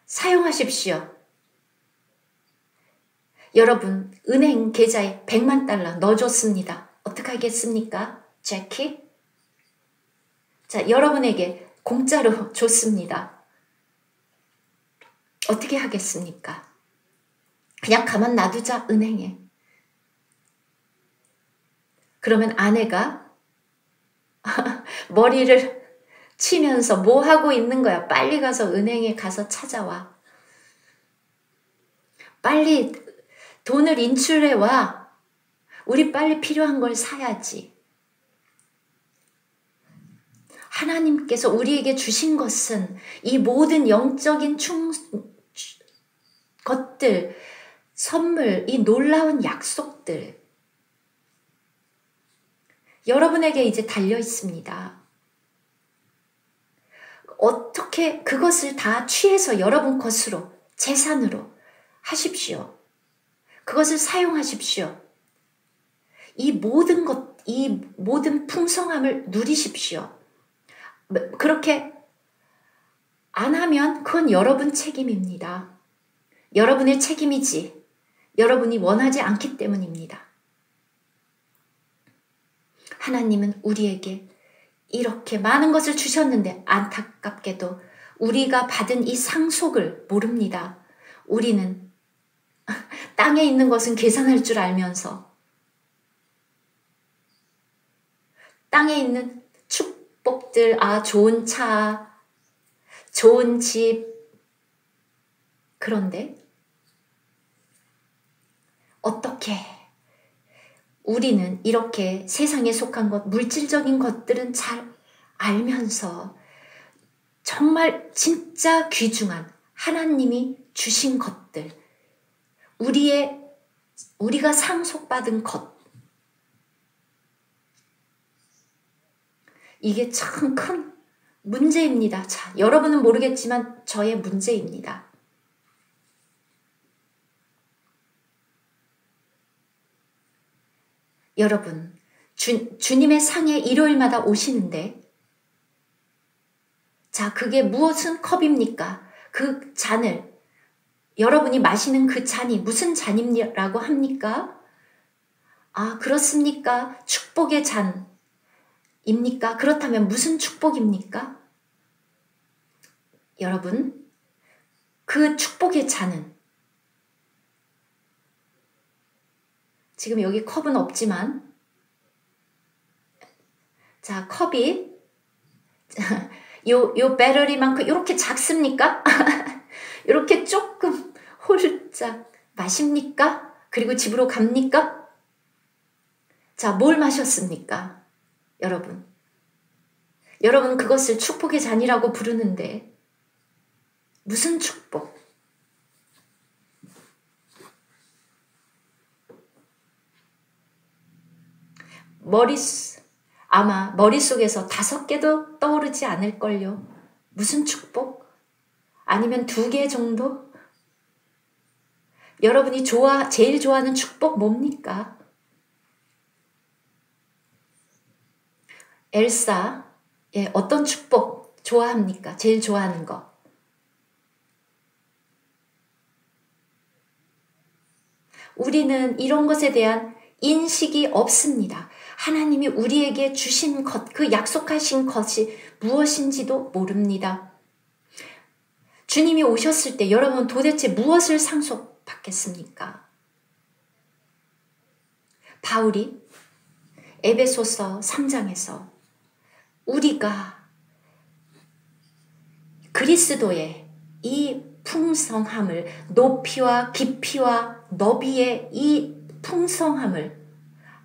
사용하십시오. 여러분, 은행 계좌에 100만 달러 넣어줬습니다. 어떻게 하겠습니까? 제키? 자, 여러분에게 공짜로 줬습니다. 어떻게 하겠습니까? 그냥 가만 놔두자, 은행에. 그러면 아내가 머리를 치면서 뭐 하고 있는 거야? 빨리 가서 은행에 가서 찾아와. 빨리 돈을 인출해 와. 우리 빨리 필요한 걸 사야지. 하나님께서 우리에게 주신 것은 이 모든 영적인 것들, 선물, 이 놀라운 약속들, 여러분에게 이제 달려 있습니다. 어떻게 그것을 다 취해서 여러분 것으로, 재산으로 하십시오. 그것을 사용하십시오. 이 모든 것, 이 모든 풍성함을 누리십시오. 그렇게 안 하면 그건 여러분 책임입니다. 여러분의 책임이지 여러분이 원하지 않기 때문입니다. 하나님은 우리에게 이렇게 많은 것을 주셨는데 안타깝게도 우리가 받은 이 상속을 모릅니다. 우리는 땅에 있는 것은 계산할 줄 알면서 땅에 있는 축복들, 좋은 차, 좋은 집, 그런데 어떻게 우리는 이렇게 세상에 속한 것, 물질적인 것들은 잘 알면서 정말 진짜 귀중한 하나님이 주신 것들, 우리가 상속받은 것, 이게 참 큰 문제입니다. 자, 여러분은 모르겠지만 저의 문제입니다. 여러분, 주님의 상에 일요일마다 오시는데, 자, 그게 무엇은 컵입니까? 그 잔을, 여러분이 마시는 그 잔이 무슨 잔이라고 합니까? 그렇습니까? 축복의 잔입니까? 그렇다면 무슨 축복입니까? 여러분, 그 축복의 잔은, 지금 여기 컵은 없지만, 자, 컵이 요 배럴이만큼 이렇게 작습니까? 이렇게 조금 홀짝 마십니까? 그리고 집으로 갑니까? 자, 뭘 마셨습니까? 여러분. 여러분 그것을 축복의 잔이라고 부르는데 무슨 축복? 아마 머릿속에서 5개도 떠오르지 않을걸요. 무슨 축복? 아니면 2개 정도? 여러분이 제일 좋아하는 축복 뭡니까? 엘사, 어떤 축복 좋아합니까? 제일 좋아하는 거. 우리는 이런 것에 대한 인식이 없습니다. 하나님이 우리에게 주신 것, 그 약속하신 것이 무엇인지도 모릅니다. 주님이 오셨을 때 여러분 도대체 무엇을 상속받겠습니까? 바울이 에베소서 3장에서 우리가 그리스도의 이 풍성함을, 높이와 깊이와 너비의 이 풍성함을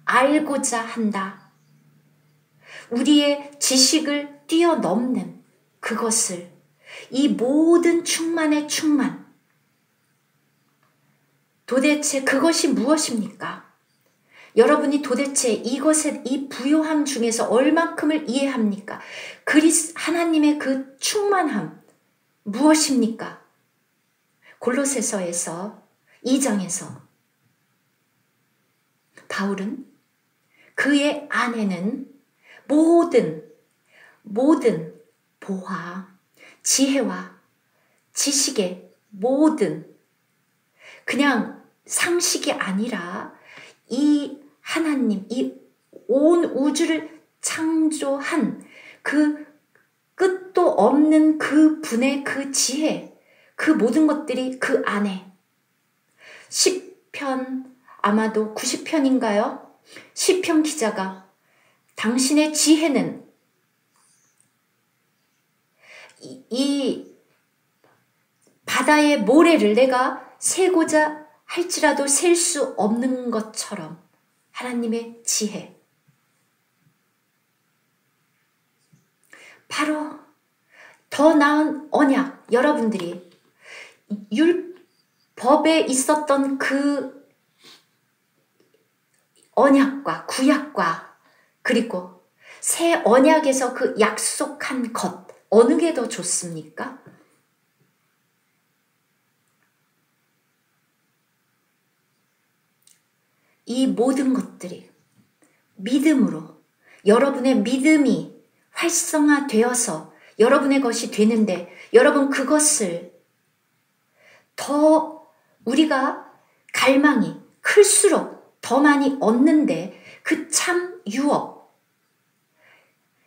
알고자 한다. 우리의 지식을 뛰어넘는 그것을, 이 모든 충만의 충만. 도대체 그것이 무엇입니까? 여러분이 도대체 이것의 이 부요함 중에서 얼만큼을 이해합니까? 하나님의 그 충만함 무엇입니까? 골로새서에서 2장에서 바울은 그의 안에는 모든 보화, 지혜와 지식의 모든, 그냥 상식이 아니라 이 하나님, 이 온 우주를 창조한 그 끝도 없는 그 분의 그 지혜, 그 모든 것들이 그 안에, 10편, 아마도 90편인가요? 시편 기자가 당신의 지혜는 이 바다의 모래를 내가 세고자 할지라도 셀 수 없는 것처럼, 하나님의 지혜, 바로 더 나은 언약, 여러분들이 율법에 있었던 그 언약과 구약과 그리고 새 언약에서 그 약속한 것, 어느 게 더 좋습니까? 이 모든 것들이 믿음으로, 여러분의 믿음이 활성화되어서 여러분의 것이 되는데, 여러분 그것을 더 우리가 갈망이 클수록 더 많이 얻는데, 그 참 유업,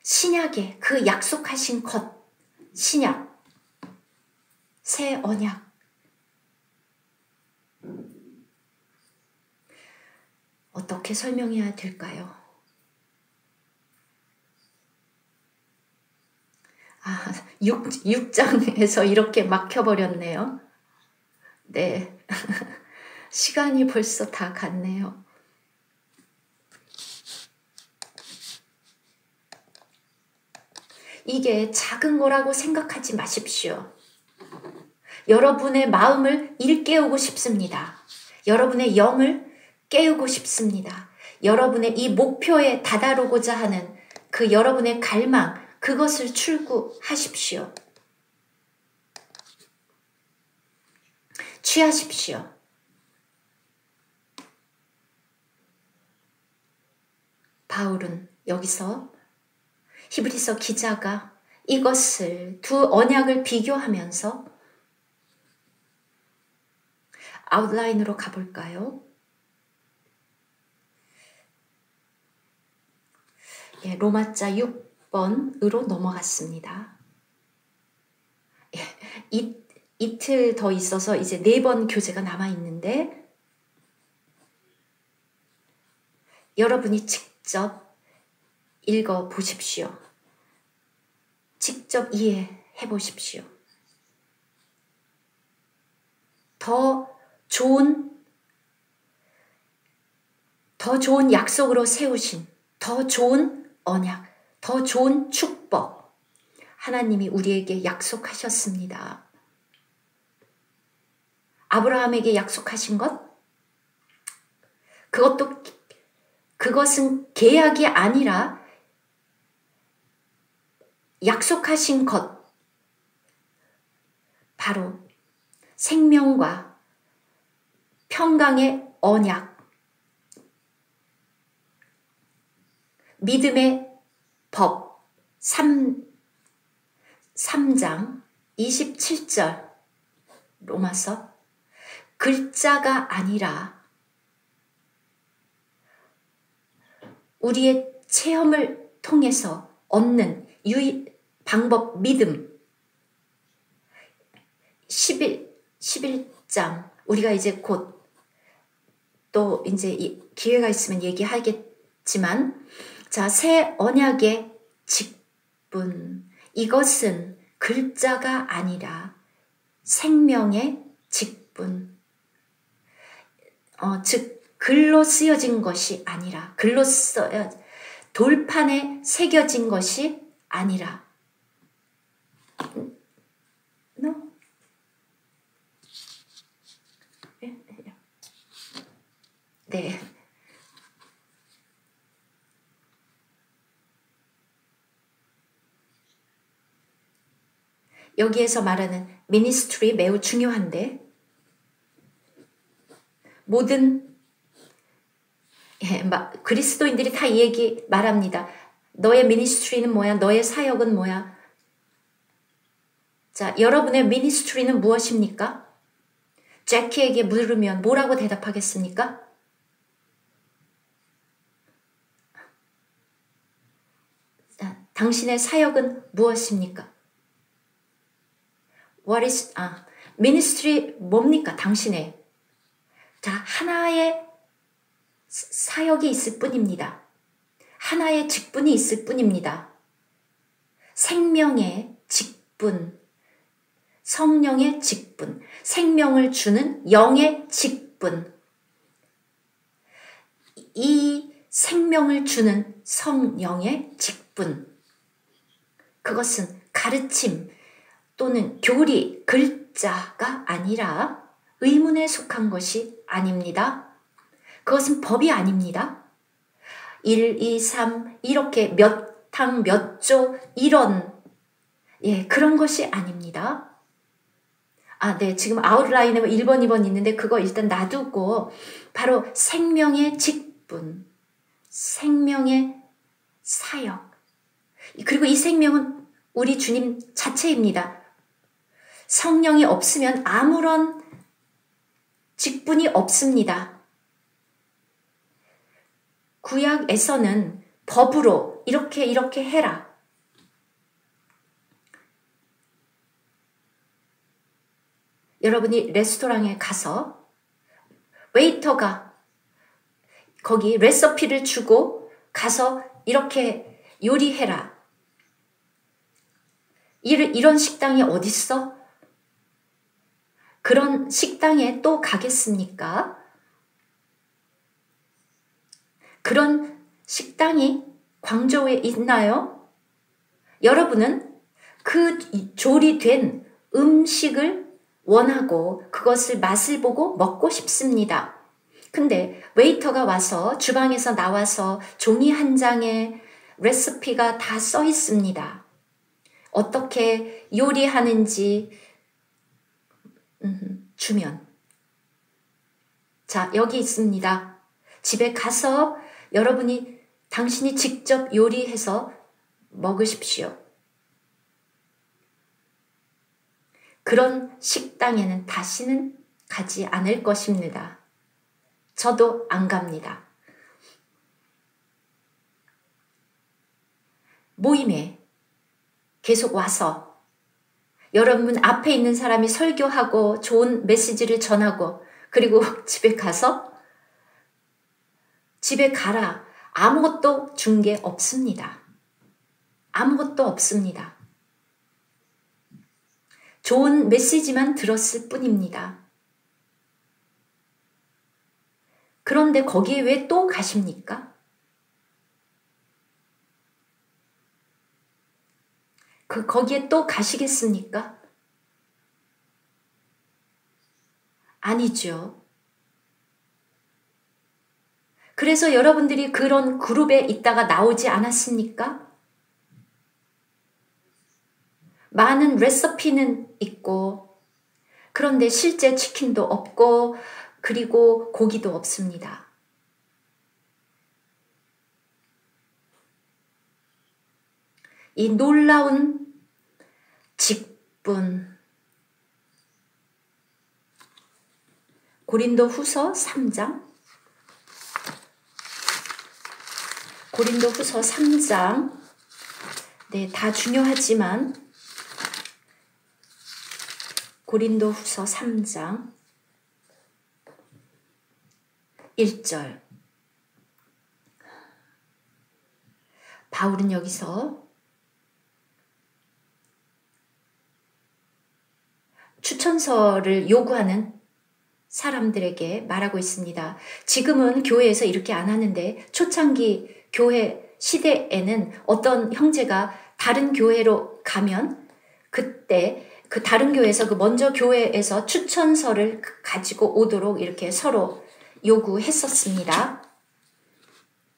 신약의 그 약속하신 것, 신약, 새 언약, 어떻게 설명해야 될까요? 6장에서 이렇게 막혀버렸네요. 네. 시간이 벌써 다 갔네요. 이게 작은 거라고 생각하지 마십시오. 여러분의 마음을 일깨우고 싶습니다. 여러분의 영을 깨우고 싶습니다. 여러분의 이 목표에 다다르고자 하는 그 여러분의 갈망, 그것을 출구하십시오. 취하십시오. 바울은 여기서 히브리서 기자가 이것을 두 언약을 비교하면서 아웃라인으로 가볼까요? 로마자 6번으로 넘어갔습니다. 이틀 더 있어서 이제 4번 교재가 남아있는데 여러분이 직접 읽어보십시오. 직접 이해해보십시오. 더 좋은 약속으로 세우신 더 좋은 언약, 더 좋은 축복 하나님이 우리에게 약속하셨습니다. 아브라함에게 약속하신 그것은 계약이 아니라 약속하신 것, 바로 생명과 평강의 언약, 믿음의 법 3장 27절 로마서, 글자가 아니라 우리의 체험을 통해서 얻는 방법, 믿음 11장 우리가 이제 곧 또 이제 기회가 있으면 얘기하겠지만, 자, 새 언약의 직분, 이것은 글자가 아니라 생명의 직분, 즉 글로 쓰여진 것이 아니라, 돌판에 새겨진 것이 아니라, 네. 여기에서 말하는 미니스트리 매우 중요한데, 모든 그리스도인들이 다 이 얘기 말합니다. 너의 미니스트리는 뭐야? 너의 사역은 뭐야? 자, 여러분의 미니스트리는 무엇입니까? 제키에게 물으면 뭐라고 대답하겠습니까? 자, 당신의 사역은 무엇입니까? 미니스트리 뭡니까? 당신의. 자, 하나의 사역이 있을 뿐입니다. 하나의 직분이 있을 뿐입니다. 생명의 직분, 성령의 직분, 생명을 주는 영의 직분, 이 생명을 주는 성령의 직분, 그것은 가르침 또는 교리, 글자가 아니라 의문에 속한 것이 아닙니다. 그것은 법이 아닙니다. 1, 2, 3 이렇게 몇 탕, 몇 조 이런 그런 것이 아닙니다. 네, 지금 아웃라인에 1번, 2번 있는데 그거 일단 놔두고 바로 생명의 직분, 생명의 사역, 그리고 이 생명은 우리 주님 자체입니다. 성령이 없으면 아무런 직분이 없습니다. 구약에서는 법으로 이렇게 해라. 여러분이 레스토랑에 가서 웨이터가 거기 레시피를 주고 가서 이렇게 요리해라. 이런 식당이 어딨어? 그런 식당에 또 가겠습니까? 그런 식당이 광저우에 있나요? 여러분은 그 조리된 음식을 원하고 그것을 맛을 보고 먹고 싶습니다. 근데 웨이터가 와서 주방에서 나와서 종이 한 장에 레시피가 다 써 있습니다. 어떻게 요리하는지 주면, 자, 여기 있습니다. 집에 가서 당신이 직접 요리해서 먹으십시오. 그런 식당에는 다시는 가지 않을 것입니다. 저도 안 갑니다. 모임에 계속 와서 여러분 앞에 있는 사람이 설교하고 좋은 메시지를 전하고 그리고 집에 가라. 아무것도 준 게 없습니다. 아무것도 없습니다. 좋은 메시지만 들었을 뿐입니다. 그런데 거기에 왜 또 가십니까? 거기에 또 가시겠습니까? 아니죠. 그래서 여러분들이 그런 그룹에 있다가 나오지 않았습니까? 많은 레시피는 있고 그런데 실제 치킨도 없고 그리고 고기도 없습니다. 이 놀라운 직분. 고린도후서 3장. 고린도후서 3장. 네, 다 중요하지만 고린도후서 3장 1절. 바울은 여기서 추천서를 요구하는 사람들에게 말하고 있습니다. 지금은 교회에서 이렇게 안 하는데 초창기 교회 시대에는 어떤 형제가 다른 교회로 가면 그때 그 다른 교회에서 그 먼저 교회에서 추천서를 가지고 오도록 이렇게 서로 요구했었습니다.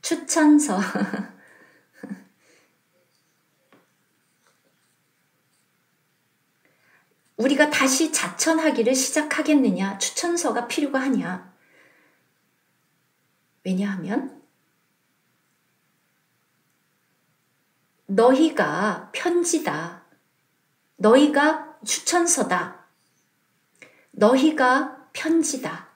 추천서. 우리가 다시 자천하기를 시작하겠느냐? 추천서가 필요가 하냐? 왜냐하면 너희가 편지다. 너희가 추천서다. 너희가 편지다.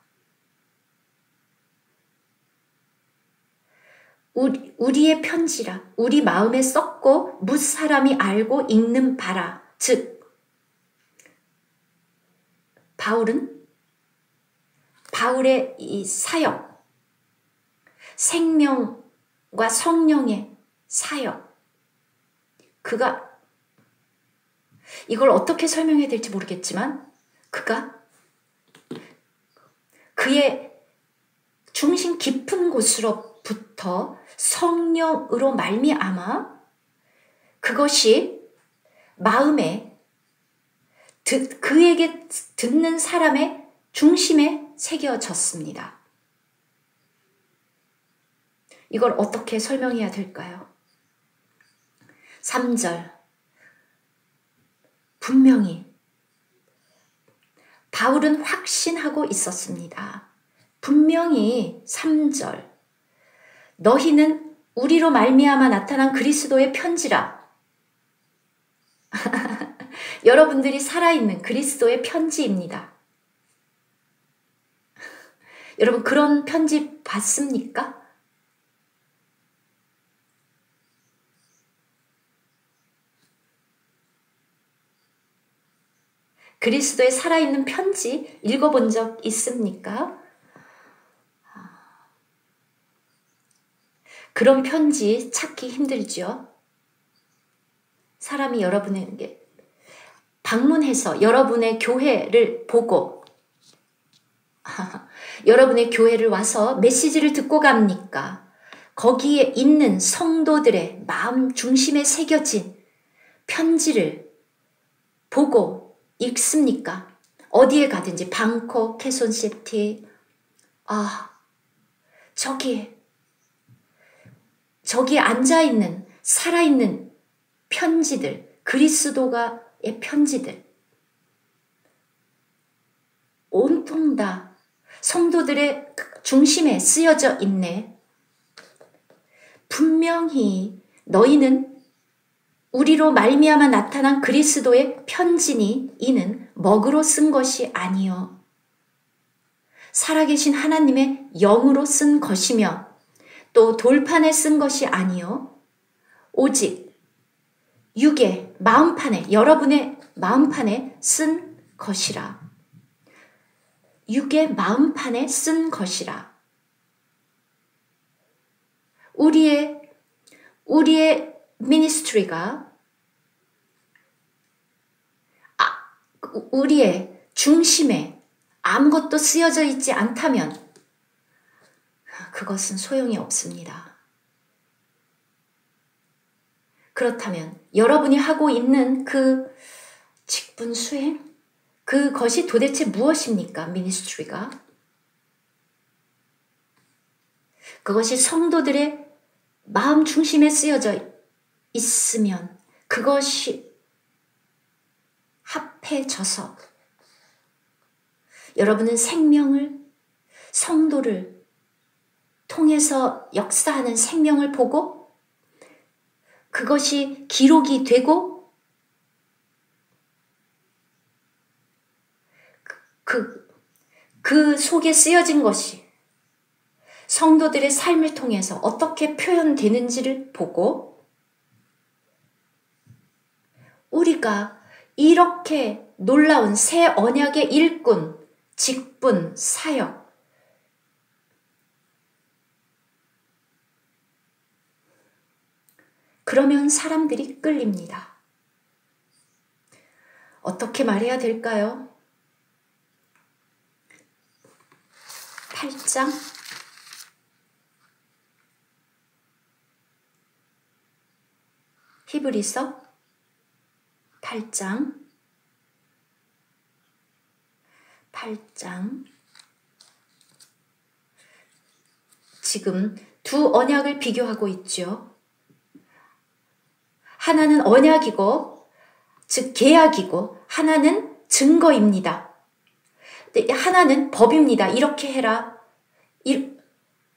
우리의 편지라. 우리 마음에 썼고 무사람이 알고 읽는 바라. 즉 바울의 이 사역, 생명과 성령의 사역, 그가 이걸 어떻게 설명해야 될지 모르겠지만 그가 그의 중심 깊은 곳으로부터 성령으로 말미암아 그것이 마음에 그에게 듣는 사람의 중심에 새겨졌습니다. 이걸 어떻게 설명해야 될까요? 3절. 분명히 바울은 확신하고 있었습니다. 분명히 3절. 너희는 우리로 말미암아 나타난 그리스도의 편지라. 여러분들이 살아있는 그리스도의 편지입니다. 여러분 그런 편지 받습니까? 그리스도의 살아있는 편지 읽어본 적 있습니까? 그런 편지 찾기 힘들죠. 사람이 여러분에게 방문해서 여러분의 교회를 보고 여러분의 교회를 와서 메시지를 듣고 갑니까? 거기에 있는 성도들의 마음 중심에 새겨진 편지를 보고 읽습니까? 어디에 가든지 방콕, 케손시티, 저기에 앉아있는 살아있는 편지들, 그리스도가의 편지들 온통 다 성도들의 중심에 쓰여져 있네. 분명히 너희는 우리로 말미암아 나타난 그리스도의 편지니 이는 먹으로 쓴 것이 아니요 살아계신 하나님의 영으로 쓴 것이며 또 돌판에 쓴 것이 아니요 오직 육의 마음판에 여러분의 마음판에 쓴 것이라. 육의 마음판에 쓴 것이라. 우리의 미니스트리가 우리의 중심에 아무것도 쓰여져 있지 않다면 그것은 소용이 없습니다. 그렇다면 여러분이 하고 있는 그 직분 수행, 그것이 도대체 무엇입니까? 미니스트리가. 그것이 성도들의 마음 중심에 쓰여져 있으면 그것이 합해져서 여러분은 생명을, 성도를 통해서 역사하는 생명을 보고 그것이 기록이 되고 그 속에 쓰여진 것이 성도들의 삶을 통해서 어떻게 표현되는지를 보고 우리가 이렇게 놀라운 새 언약의 일꾼, 직분, 사역, 그러면 사람들이 끌립니다. 어떻게 말해야 될까요? 8장 히브리서 8장 지금 두 언약을 비교하고 있죠. 하나는 언약이고 즉 계약이고 하나는 증거입니다. 하나는 법입니다. 이렇게 해라.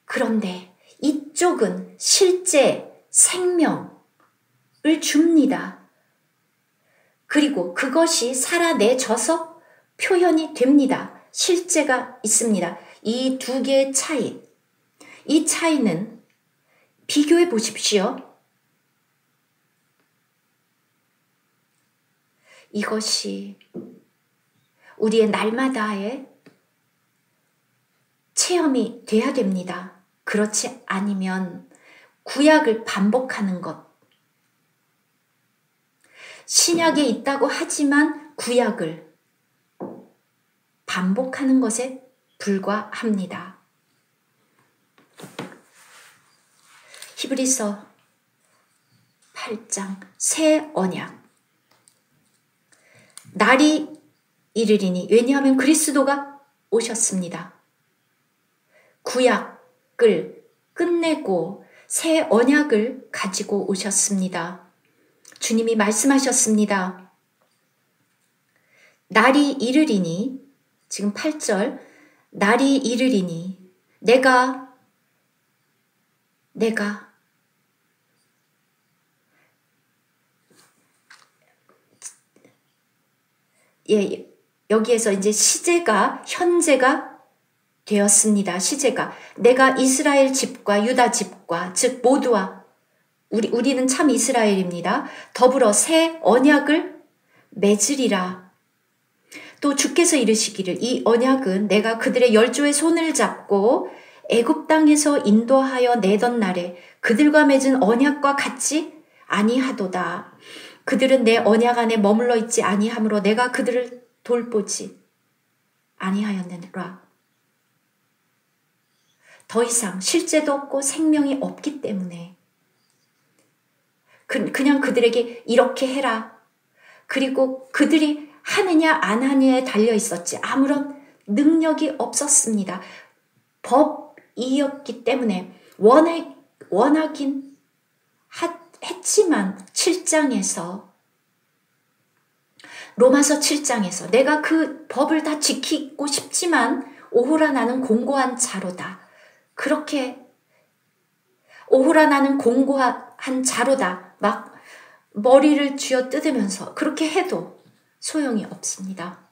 그런데 이쪽은 실제 생명을 줍니다. 그리고 그것이 살아내져서 표현이 됩니다. 실제가 있습니다. 이 두 개의 차이. 이 차이는 비교해 보십시오. 이것이 우리의 날마다의 체험이 돼야 됩니다. 그렇지 않으면 구약을 반복하는 것. 신약에 있다고 하지만 구약을 반복하는 것에 불과합니다. 히브리서 8장 새 언약. 날이 이르리니 왜냐하면 그리스도가 오셨습니다. 구약을 끝내고 새 언약을 가지고 오셨습니다. 주님이 말씀하셨습니다. 날이 이르리니, 지금 8절, 날이 이르리니 내가 여기에서 이제 시제가 현재가 되었습니다. 시제가 내가 이스라엘 집과 유다 집과 즉 모두와 우리는 참 이스라엘입니다. 더불어 새 언약을 맺으리라. 또 주께서 이르시기를 이 언약은 내가 그들의 열조의 손을 잡고 애굽 땅에서 인도하여 내던 날에 그들과 맺은 언약과 같지 아니하도다. 그들은 내 언약 안에 머물러 있지 아니하므로 내가 그들을 돌보지 아니하였느니라. 더 이상 실제도 없고 생명이 없기 때문에 그냥 그들에게 이렇게 해라. 그리고 그들이 하느냐 안 하느냐에 달려 있었지 아무런 능력이 없었습니다. 법이었기 때문에 원하긴 했지만 7장에서 로마서 7장에서 내가 그 법을 다 지키고 싶지만 오호라 나는 공고한 자로다. 그렇게 오호라 나는 공고한 자로다. 막 머리를 쥐어 뜯으면서 그렇게 해도 소용이 없습니다.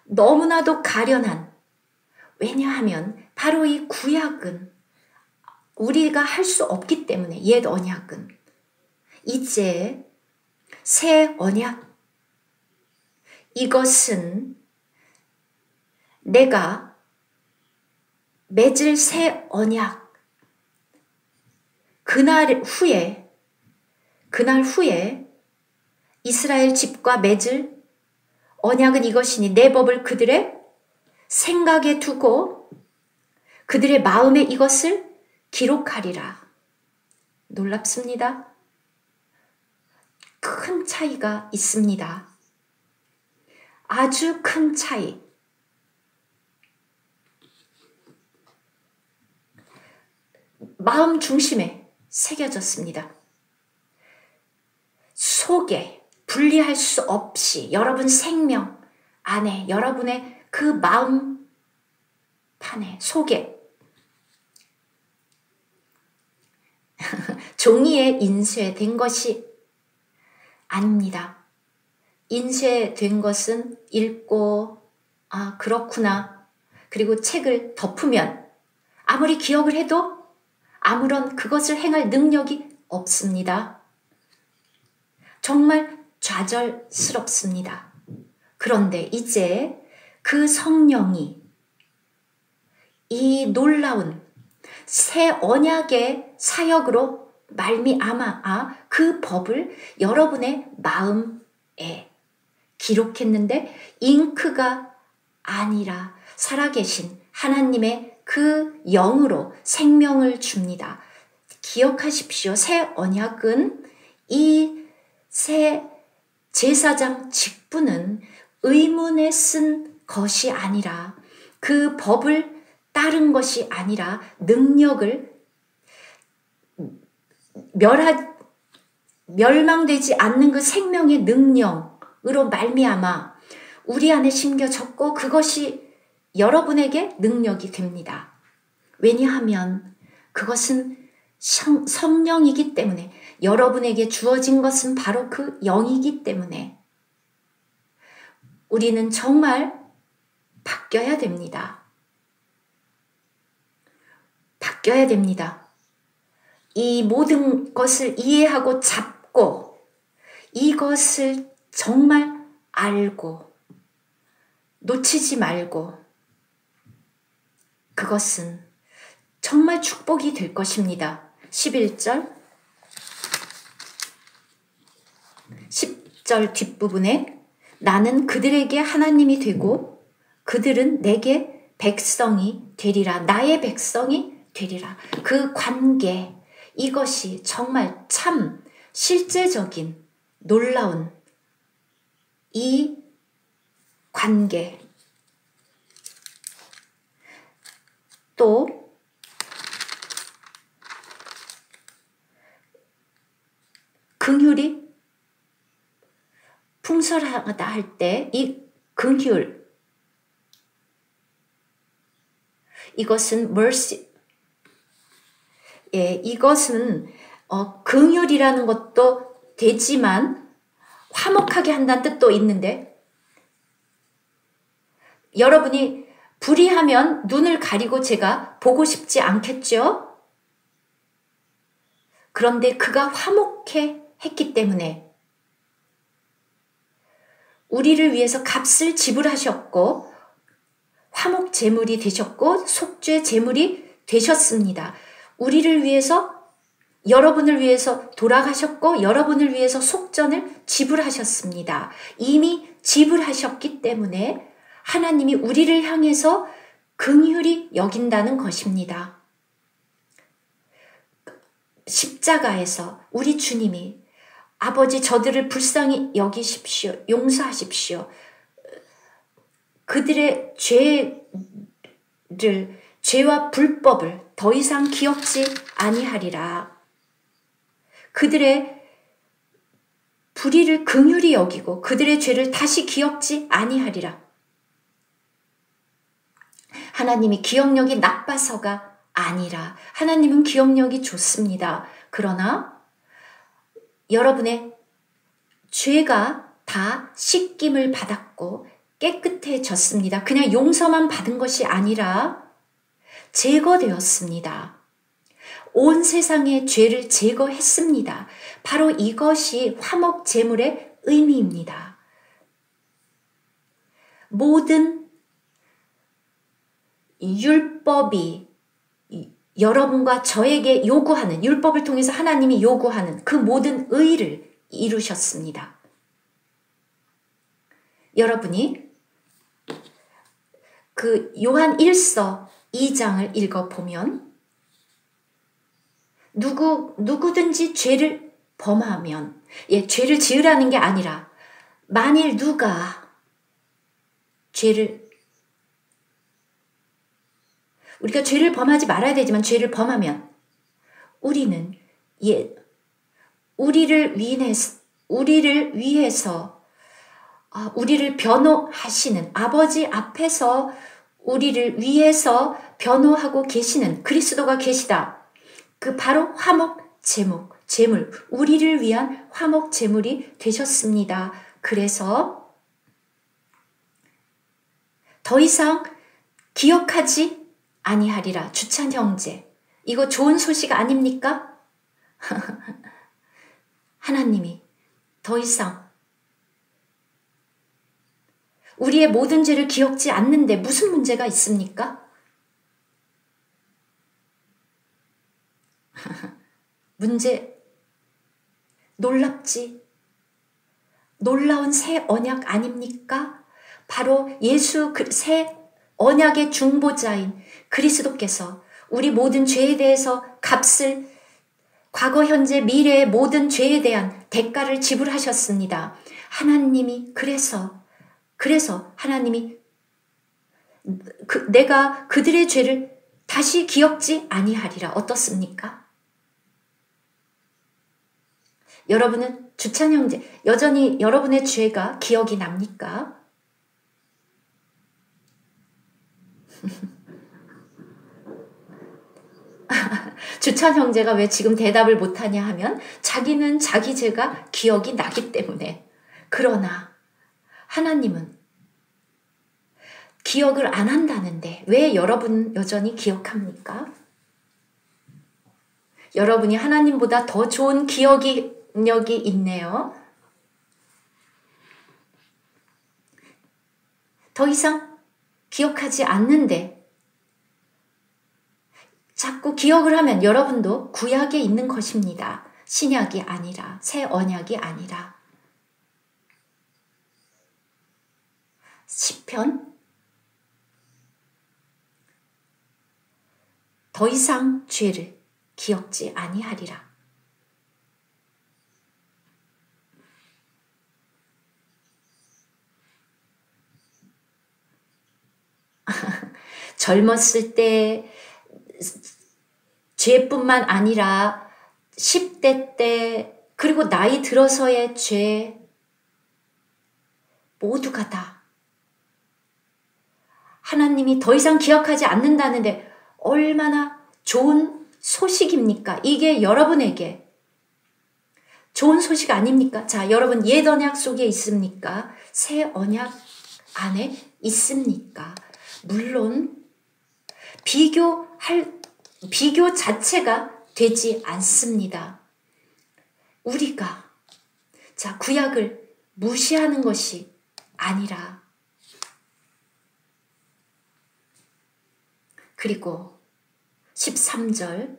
너무나도 가련한, 왜냐하면 바로 이 구약은 우리가 할 수 없기 때문에 옛 언약은 이제 새 언약, 이것은 내가 맺을 새 언약, 그날 후에 이스라엘 집과 맺을 언약은 이것이니 내 법을 그들의 생각에 두고 그들의 마음에 이것을 기록하리라. 놀랍습니다. 큰 차이가 있습니다. 아주 큰 차이. 마음 중심에 새겨졌습니다. 속에 분리할 수 없이 여러분 생명 안에, 여러분의 그 마음 판에, 속에 종이에 인쇄된 것이 아닙니다. 인쇄된 것은 읽고 그렇구나. 그리고 책을 덮으면 아무리 기억을 해도 아무런 그것을 행할 능력이 없습니다. 정말 좌절스럽습니다. 그런데 이제 그 성령이 이 놀라운 새 언약의 사역으로 말미암아 그 법을 여러분의 마음에 기록했는데 잉크가 아니라 살아계신 하나님의 그 영으로 생명을 줍니다. 기억하십시오. 새 언약은 이 새 제사장 직분은 의문에 쓴 것이 아니라 그 법을 따른 것이 아니라 능력을 멸망되지 않는 그 생명의 능력으로 말미암아 우리 안에 심겨졌고 그것이 여러분에게 능력이 됩니다. 왜냐하면 그것은 성령이기 때문에 여러분에게 주어진 것은 바로 그 영이기 때문에 우리는 정말 바뀌어야 됩니다. 바뀌어야 됩니다. 이 모든 것을 이해하고 잡고 이것을 정말 알고 놓치지 말고 그것은 정말 축복이 될 것입니다. 11절, 10절 뒷부분에 나는 그들에게 하나님이 되고 그들은 내게 백성이 되리라. 나의 백성이 되리라. 그 관계, 이것이 정말 참 실제적인 놀라운 이 관계. 또 긍휼이 풍성하다 할 때 이 긍휼, 이것은 mercy, 이것은 긍휼이라는 것도 되지만 화목하게 한다는 뜻도 있는데 여러분이 불의하면 눈을 가리고 제가 보고 싶지 않겠죠? 그런데 그가 화목해 했기 때문에 우리를 위해서 값을 지불하셨고 화목 제물이 되셨고 속죄 제물이 되셨습니다. 우리를 위해서 여러분을 위해서 돌아가셨고 여러분을 위해서 속전을 지불하셨습니다. 이미 지불하셨기 때문에 하나님이 우리를 향해서 긍휼히 여긴다는 것입니다. 십자가에서 우리 주님이 아버지 저들을 불쌍히 여기십시오. 용서하십시오. 그들의 죄와 불법을 더 이상 기억지 아니하리라. 그들의 불의를 긍휼히 여기고 그들의 죄를 다시 기억지 아니하리라. 하나님이 기억력이 나빠서가 아니라 하나님은 기억력이 좋습니다. 그러나 여러분의 죄가 다 씻김을 받았고 깨끗해졌습니다. 그냥 용서만 받은 것이 아니라 제거되었습니다. 온 세상의 죄를 제거했습니다. 바로 이것이 화목 제물의 의미입니다. 모든 율법이 여러분과 저에게 요구하는, 율법을 통해서 하나님이 요구하는 그 모든 의를 이루셨습니다. 여러분이 그 요한 1서 2장을 읽어보면 누구든지 죄를 범하면, 죄를 지으라는 게 아니라 만일 누가 우리가 죄를 범하지 말아야 되지만 죄를 범하면 우리는 우리를 위해서 우리를 변호하시는 아버지 앞에서 우리를 위해서 변호하고 계시는 그리스도가 계시다. 그 바로 화목 제물, 우리를 위한 화목 제물이 되셨습니다. 그래서 더 이상 기억하지 아니하리라. 주찬 형제, 이거 좋은 소식 아닙니까? 하나님이 더 이상 우리의 모든 죄를 기억지 않는데 무슨 문제가 있습니까? 문제, 놀라운 새 언약 아닙니까? 바로 새 언약의 중보자인 그리스도께서 우리 모든 죄에 대해서 값을, 과거, 현재, 미래의 모든 죄에 대한 대가를 지불하셨습니다. 하나님이 그래서 하나님이 내가 그들의 죄를 다시 기억지 아니하리라. 어떻습니까? 여러분은 주찬 형제, 여전히 여러분의 죄가 기억이 납니까? 주찬 형제가 왜 지금 대답을 못하냐 하면 자기는 자기 죄가 기억이 나기 때문에. 그러나 하나님은 기억을 안 한다는데 왜 여러분 여전히 기억합니까? 여러분이 하나님보다 더 좋은 기억력이 있네요. 더 이상 기억하지 않는데 자꾸 기억을 하면 여러분도 구약에 있는 것입니다. 신약이 아니라, 새 언약이 아니라. 시편, 더 이상 죄를 기억지 아니하리라. 젊었을 때 죄뿐만 아니라 10대 때, 그리고 나이 들어서의 죄, 모두가 다 하나님이 더 이상 기억하지 않는다는데 얼마나 좋은 소식입니까? 이게 여러분에게 좋은 소식 아닙니까? 자, 여러분 옛 언약 속에 있습니까? 새 언약 안에 있습니까? 물론 비교 자체가 되지 않습니다. 우리가 구약을 무시하는 것이 아니라, 그리고 13절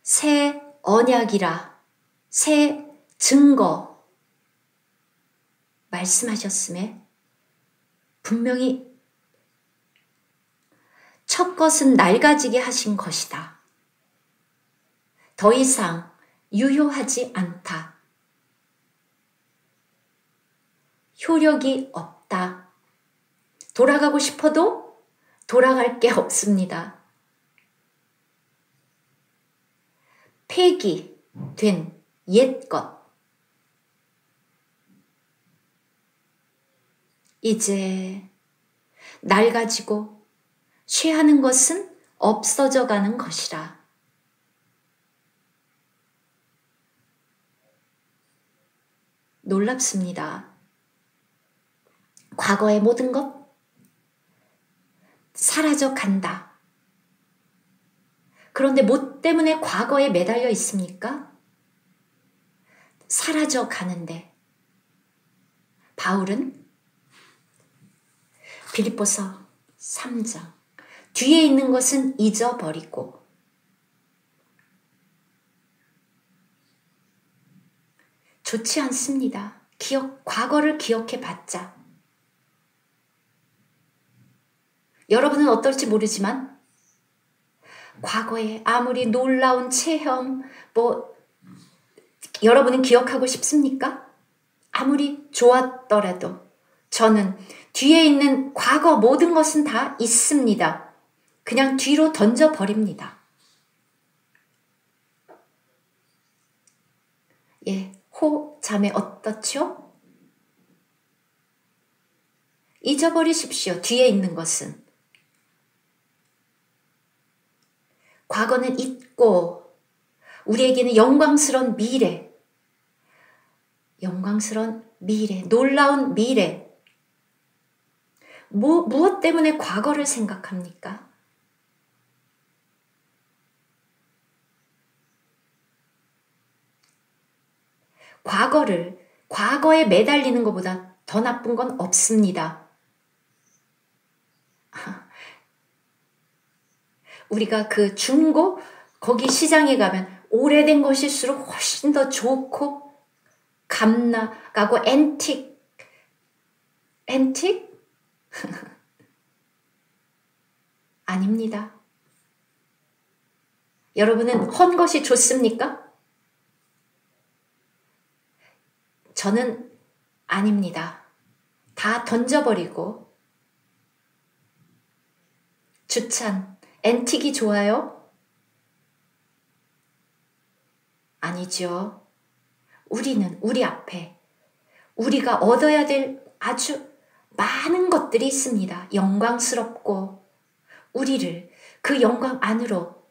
새 언약이라, 새 증거 말씀하셨음에 분명히 첫 것은 낡아지게 하신 것이다. 더 이상 유효하지 않다. 효력이 없다. 돌아가고 싶어도 돌아갈 게 없습니다. 폐기된 옛것. 이제 낡아지고 쇠하는 것은 없어져 가는 것이라. 놀랍습니다. 과거의 모든 것 사라져 간다. 그런데 뭐 때문에 과거에 매달려 있습니까? 사라져 가는데 바울은 빌립보서 3장 뒤에 있는 것은 잊어버리고 좋지 않습니다. 과거를 기억해 봤자. 여러분은 어떨지 모르지만 과거에 아무리 놀라운 체험, 여러분은 기억하고 싶습니까? 아무리 좋았더라도 저는 뒤에 있는 과거 모든 것은 다 있습니다. 그냥 뒤로 던져버립니다. 예, 자매 어떻죠? 잊어버리십시오. 뒤에 있는 것은. 과거는 잊고 우리에게는 영광스러운 미래, 놀라운 미래. 무엇 때문에 과거를 생각합니까? 과거에 매달리는 것보다 더 나쁜 건 없습니다. 우리가 그 중고 거기 시장에 가면 오래된 것일수록 훨씬 더 좋고 감나가고 앤틱? 아닙니다. 여러분은 헌 것이 좋습니까? 저는 아닙니다. 다 던져버리고 주찬, 앤틱이 좋아요? 아니죠. 우리는 우리 앞에 우리가 얻어야 될 아주 많은 것들이 있습니다. 영광스럽고 우리를 그 영광 안으로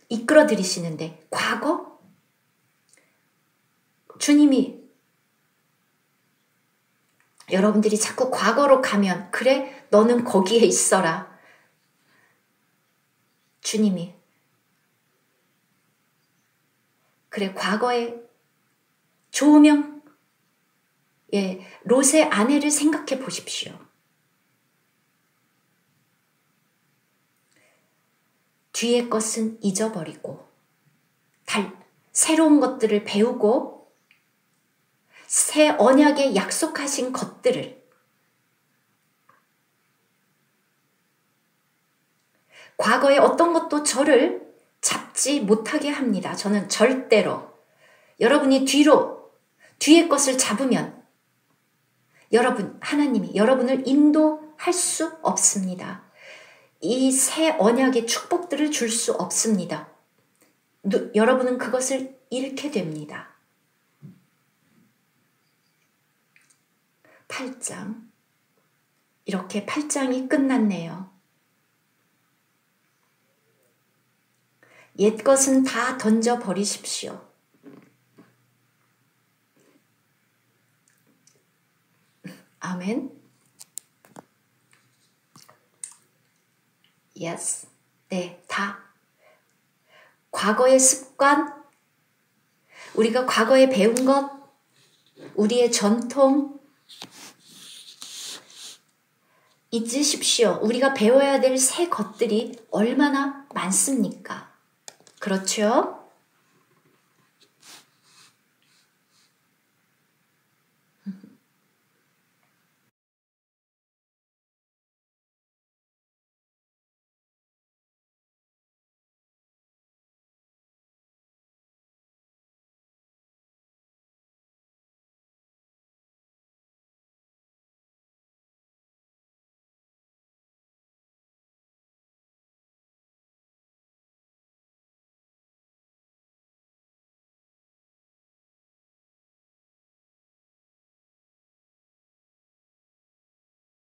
이끌어 들이시는데 과거? 주님이 여러분들이 자꾸 과거로 가면 그래 너는 거기에 있어라. 주님이 그래 과거에 좋으면 롯의 아내를 생각해 보십시오. 뒤의 것은 잊어버리고 새로운 것들을 배우고 새 언약에 약속하신 것들을 과거에 어떤 것도 저를 잡지 못하게 합니다. 저는 절대로 여러분이 뒤의 것을 잡으면 하나님이 여러분을 인도할 수 없습니다. 이 새 언약의 축복들을 줄 수 없습니다. 여러분은 그것을 잃게 됩니다. 8장 이렇게 8장이 끝났네요. 옛 것은 다 던져버리십시오. 아멘. Yes. 네, 다. 과거의 습관, 우리가 과거에 배운 것, 우리의 전통, 잊으십시오. 우리가 배워야 될 새 것들이 얼마나 많습니까? 그렇죠?